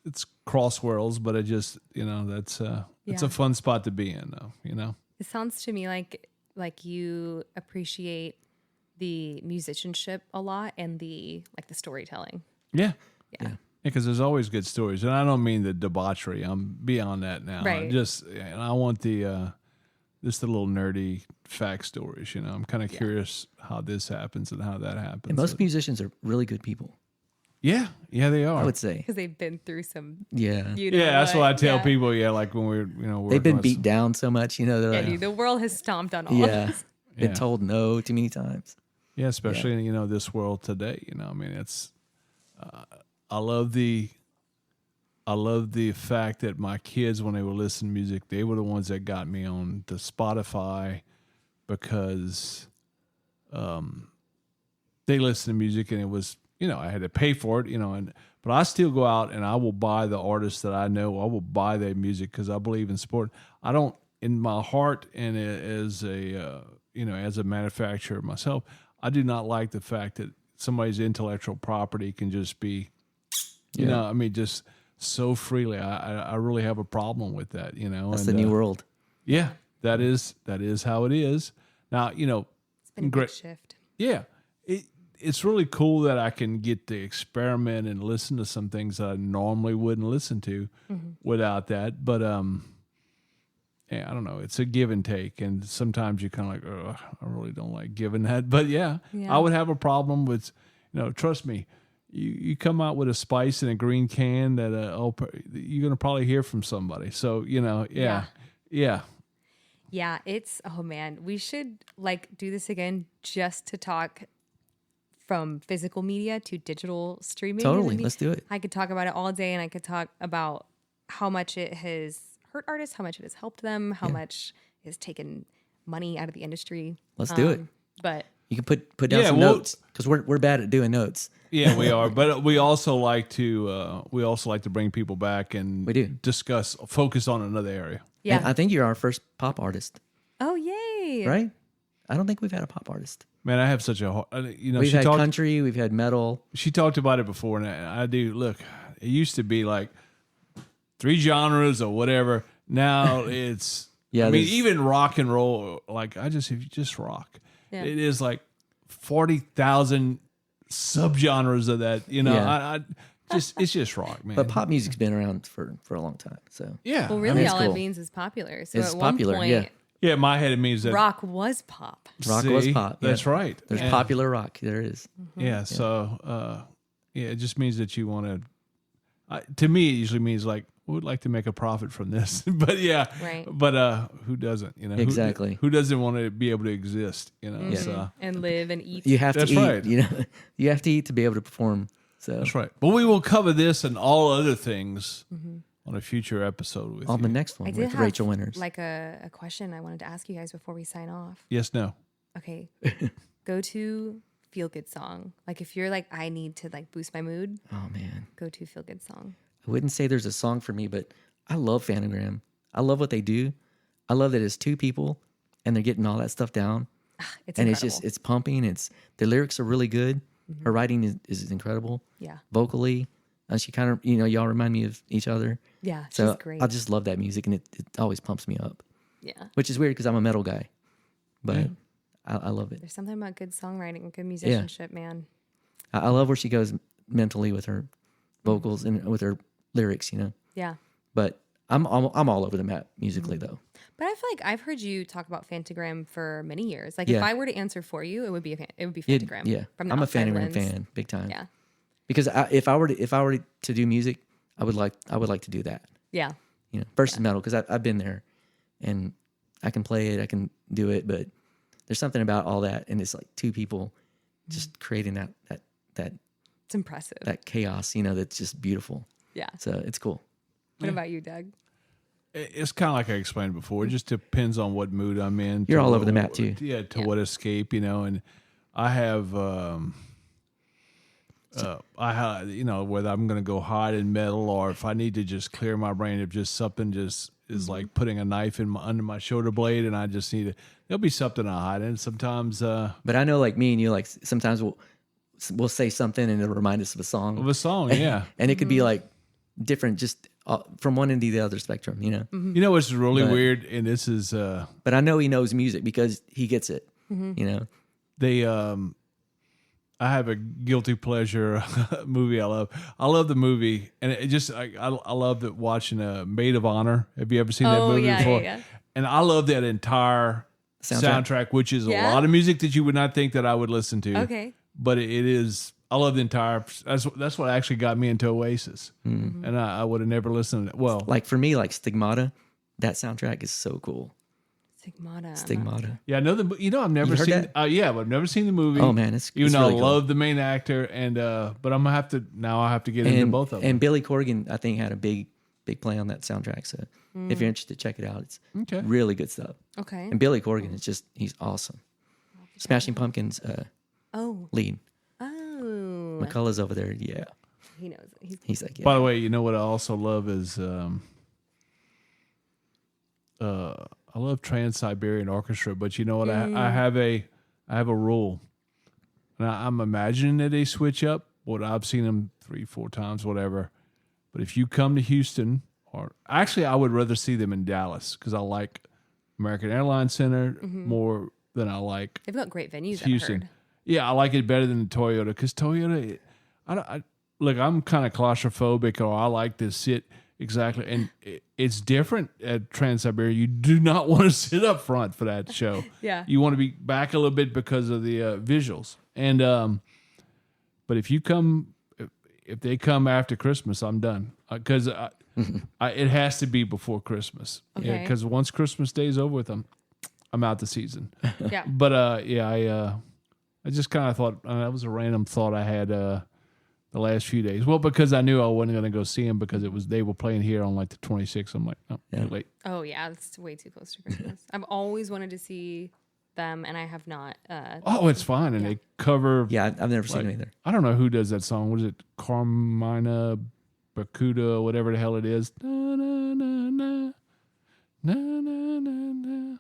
it's cross worlds, but it just, it's a fun spot to be in though, It sounds to me like you appreciate the musicianship a lot and the storytelling. Yeah. Because there's always good stories, and I don't mean the debauchery. I'm beyond that now. Right. And I want the little nerdy fact stories. I'm kind of curious how this happens and how that happens. And most musicians are really good people. Yeah, they are. I would say because they've been through some. That's what I tell people. Yeah, like when we're they've been beat down so much. Dude, the world has stomped on all of us. Been told no too many times. Yeah, especially in this world today. I mean, it's. I love the fact that my kids, when they were listening to music, they were the ones that got me on to Spotify because, they listened to music and it was. I had to pay for it, but I still go out and I will buy the artists that I know. I will buy their music because I believe in sport. I don't, in my heart and as a manufacturer myself, I do not like the fact that somebody's intellectual property can just be, just so freely. I really have a problem with that, That's the new world. Yeah, that is how it is. Now, it's been a great shift. Yeah. It's really cool that I can get to experiment and listen to some things that I normally wouldn't listen to without that. But I don't know. It's a give and take, and sometimes you're kind of like, oh, I really don't like giving that. But I would have a problem with, trust me, you come out with a spice in a green can that you're gonna probably hear from somebody. So yeah. It's man, we should do this again just to talk. From physical media to digital streaming. Totally, let's do it. I could talk about it all day, and I could talk about how much it has hurt artists, how much it has helped them, how much it has taken money out of the industry. Let's do it. But you can put down some notes because we're bad at doing notes. Yeah, we are. But we also like to bring people back and we do focus on another area. Yeah, and I think you're our first pop artist. Oh, yay! Right? I don't think we've had a pop artist. Man, I have such a we've had country, we've had metal. She talked about it before, and I do. Look, it used to be like 3 genres or whatever. Now it's even rock and roll. Like if you just rock, it is like 40,000 subgenres of that. It's just rock, man. But pop music's been around for a long time. So yeah, well, really, all it means is popular. So it's at popular, one point, yeah, in my head it means that rock was pop. Rock was pop. That's right. There's popular rock. There is. Mm-hmm. Yeah. So it just means that you want to. To me, it usually means like we would like to make a profit from this, but right. But who doesn't? Exactly. Who doesn't want to be able to exist? So and live and eat. You have to eat. Right. You have to eat to be able to perform. So that's right. But we will cover this and all other things. On a future episode with on the next one with Raycheal Winters. Like a question I wanted to ask you guys before we sign off. Yes, no. Okay. Go to feel good song. Like if you're like, I need to boost my mood. Oh man. Go to feel good song. I wouldn't say there's a song for me, but I love Phantogram. I love what they do. I love that it's 2 people and they're getting all that stuff down. It's incredible. It's pumping. The lyrics are really good. Her writing is incredible. Yeah. Vocally. She kind of, y'all remind me of each other. Yeah, so she's great. I just love that music, and it always pumps me up. Yeah. Which is weird because I'm a metal guy, but I love it. There's something about good songwriting and good musicianship, man. I love where she goes mentally with her vocals and with her lyrics, Yeah. But I'm all over the map musically though. But I feel like I've heard you talk about Fantagram for many years. Like if I were to answer for you, it would be Fantagram. I'm a Fantagram fan, big time. Yeah. Because if I were to do music, I would like to do that. Yeah. You know, versus metal, because I've been there, and I can play it, I can do it, but there's something about all that, and it's like two people just creating that It's impressive. that chaos, you know, that's just beautiful. Yeah. So it's cool. What about you, Doug? It's kind of like I explained before. It just depends on what mood I'm in. You're all over the map too. Yeah, what escape, you know. And I have, you know, whether I'm going to go hide in metal or if I need to just clear my brain, if just something just is like putting a knife under my shoulder blade, and I just need to. There'll be something I hide in. Sometimes, but I know, like me and you, like sometimes we'll say something and it'll remind us of a song. Yeah. And it could be like different, just from one end to the other spectrum, you know. You know what's really weird, and this is. But I know he knows music because he gets it. You know. They I have a guilty pleasure movie I love. I love the movie, and it just I love that watching Maid of Honor. Have you ever seen that movie before? Yeah. And I love that entire soundtrack, which is a lot of music that you would not think that I would listen to. Okay. But it is. I love the entire. That's what actually got me into Oasis, and I would have never listened to it. Well, like for me, like Stigmata, that soundtrack is so cool. Stigmata. Yeah, I know the. You know, I've never seen. But I've never seen the movie. Oh man, it's even though really I love the main actor, and but I'm gonna have to now. I have to get into both of them. And Billy Corgan, I think, had a big play on that soundtrack. So if you're interested, check it out. It's really good stuff. Okay. And Billy Corgan is he's awesome. Smashing Pumpkins lead. Oh. McCullough's over there. Yeah. He knows it. He's like, yeah. By the way, you know what I also love is I love Trans-Siberian Orchestra, but you know what? I have a rule, and I'm imagining that they switch up. What I've seen them 3-4 times, whatever. But if you come to Houston, or actually, I would rather see them in Dallas because I like American Airlines Center more than I like. They've got great venues. Houston. I've heard. Yeah, I like it better than the Toyota because Toyota, I'm kind of claustrophobic, or I like to sit. Exactly, and it's different at Trans-Siberian. You do not want to sit up front for that show. Yeah, you want to be back a little bit because of the visuals. And but if you come, if they come after Christmas, I'm done because it has to be before Christmas. Okay. Yeah, because once Christmas Day is over with, I'm out the season. Yeah, but I just kind of thought that was a random thought I had. The last few days. Well, because I knew I wasn't going to go see them because they were playing here on like the 26th. I'm like, oh, too late. Oh, yeah. It's way too close to Christmas. I've always wanted to see them, and I have not. It's fine. And they cover. Yeah, I've never seen it either. I don't know who does that song. What is it? Carmina Bakuda, whatever the hell it is. Na, na, na, na. Na, na, na, na.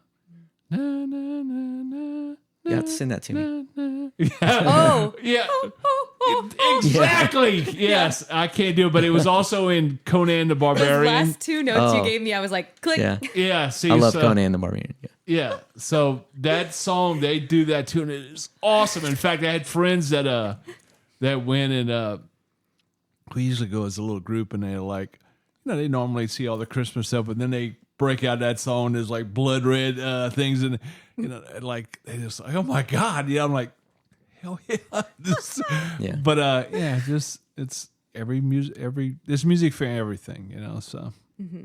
Na, na, na, na. You have to send that to me. Yeah. Oh. Yeah. Exactly. Yes. I can't do it, but it was also in Conan the Barbarian. Those last two notes you gave me, I was like, click. Yeah. See, I love Conan the Barbarian. Yeah. So that song, they do that too, and it's awesome. In fact, I had friends that went and we usually go as a little group, and they're like, they normally see all the Christmas stuff, but then they break out that song. There's like blood red things, and like they just like, oh my God, I'm like, hell yeah. But just it's there's music for everything, so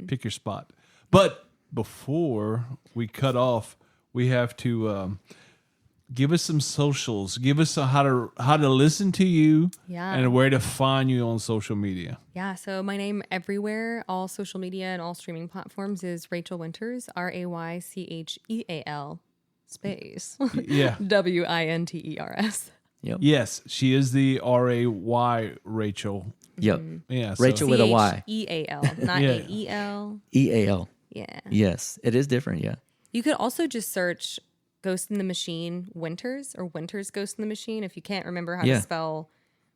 pick your spot. But before we cut off, we have to give us some socials. Give us how to listen to you and where to find you on social media. Yeah, so my name everywhere, all social media and all streaming platforms is Raycheal Winters, RAYCHEAL space. Yeah. WINTERS. Yep. Yes, she is the RAY Raycheal. Yep. Yeah. Raycheal with a Y. EAL, not AEL. EAL. Yeah. Yes, it is different. Yeah. You could also just search Ghost in the Machine Winters or Winters Ghost in the Machine if you can't remember how to spell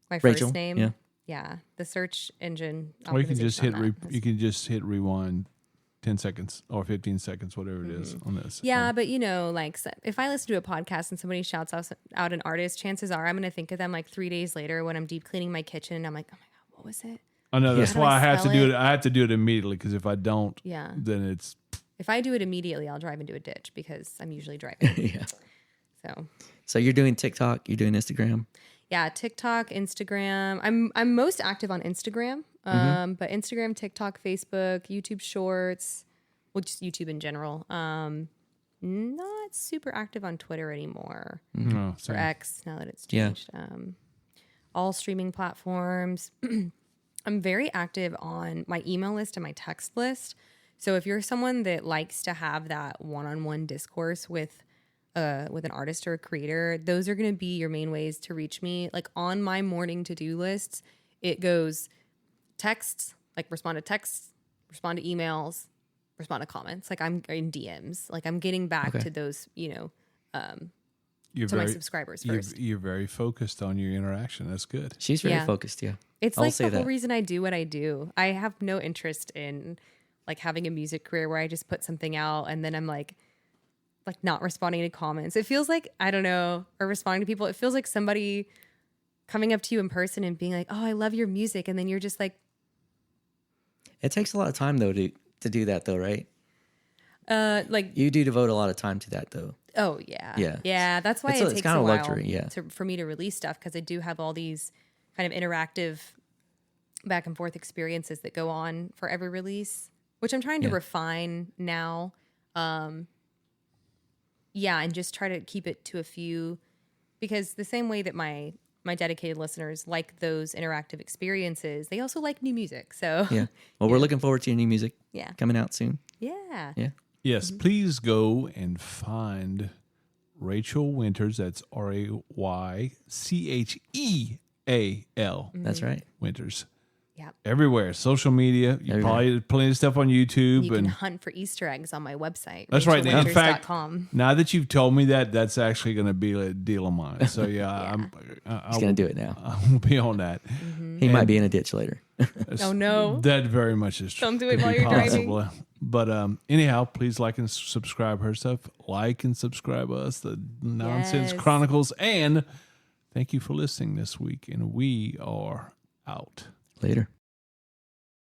my first Raycheal, name. Yeah. The search engine. Or you can just hit rewind 10 seconds or 15 seconds, whatever it is on this. Yeah, but like if I listen to a podcast and somebody shouts out an artist, chances are I'm going to think of them like 3 days later when I'm deep cleaning my kitchen and I'm like, oh my God, what was it? I know that's why I have to spell do it? it. I have to do it immediately because if I don't, Yeah. then it's If I do it immediately, I'll drive into a ditch because I'm usually driving. Yeah. So you're doing TikTok, you're doing Instagram. yeah, TikTok, Instagram. I'm most active on Instagram. But Instagram, TikTok, Facebook, YouTube Shorts, well, just YouTube in general. Not super active on Twitter anymore. no, Or same. X now that it's Yeah. changed. All streaming platforms. I'm very active on my email list and my text list. So if you're someone that likes to have that one-on-one discourse with an artist or a creator, those are going to be your main ways to reach me. Like on my morning to-do lists, it goes texts, like respond to texts, respond to emails, respond to comments. Like I'm in DMs. Like I'm getting back to those, You're to my subscribers first. You're very focused on your interaction. That's good. She's very Yeah. focused, yeah. It's I'll like say the whole that. reason I do what I do. I have no interest in like having a music career where I just put something out and then I'm like not responding to comments. It feels like, I don't know, or responding to people. It feels like somebody coming up to you in person and being like, "Oh, I love your music." And then you're just like, It takes a lot of time though to do that though, right? like, You do devote a lot of time to that though. oh yeah. Yeah. Yeah. That's why It's it takes kind a of while luxury, yeah. for me to release stuff. Cause I do have all these kind of interactive back and forth experiences that go on for every release, which I'm trying to refine now. Yeah, and just try to keep it to a few, because the same way that my dedicated listeners like those interactive experiences, they also like new music. So Yeah. Well, we're looking forward to your new music yeah, coming out soon. yeah, Yeah. Yes, please go and find Raycheal Winters. That's RayCheal. That's right. Winters. yeah. Everywhere. Social media. You probably plenty of stuff on YouTube. You can and hunt for Easter eggs on my website. That's right. In fact, RaychealWinters.com. now that you've told me that, that's actually going to be a deal of mine. So yeah, He's going to do it now. I will be on that. He might be in a ditch later. Oh no! That very much is true. Don't do it Could while be you're driving. possible. But anyhow, please like and subscribe her stuff. Like and subscribe us, the Nonsense Yes. Chronicles. And thank you for listening this week. And we are out. Later.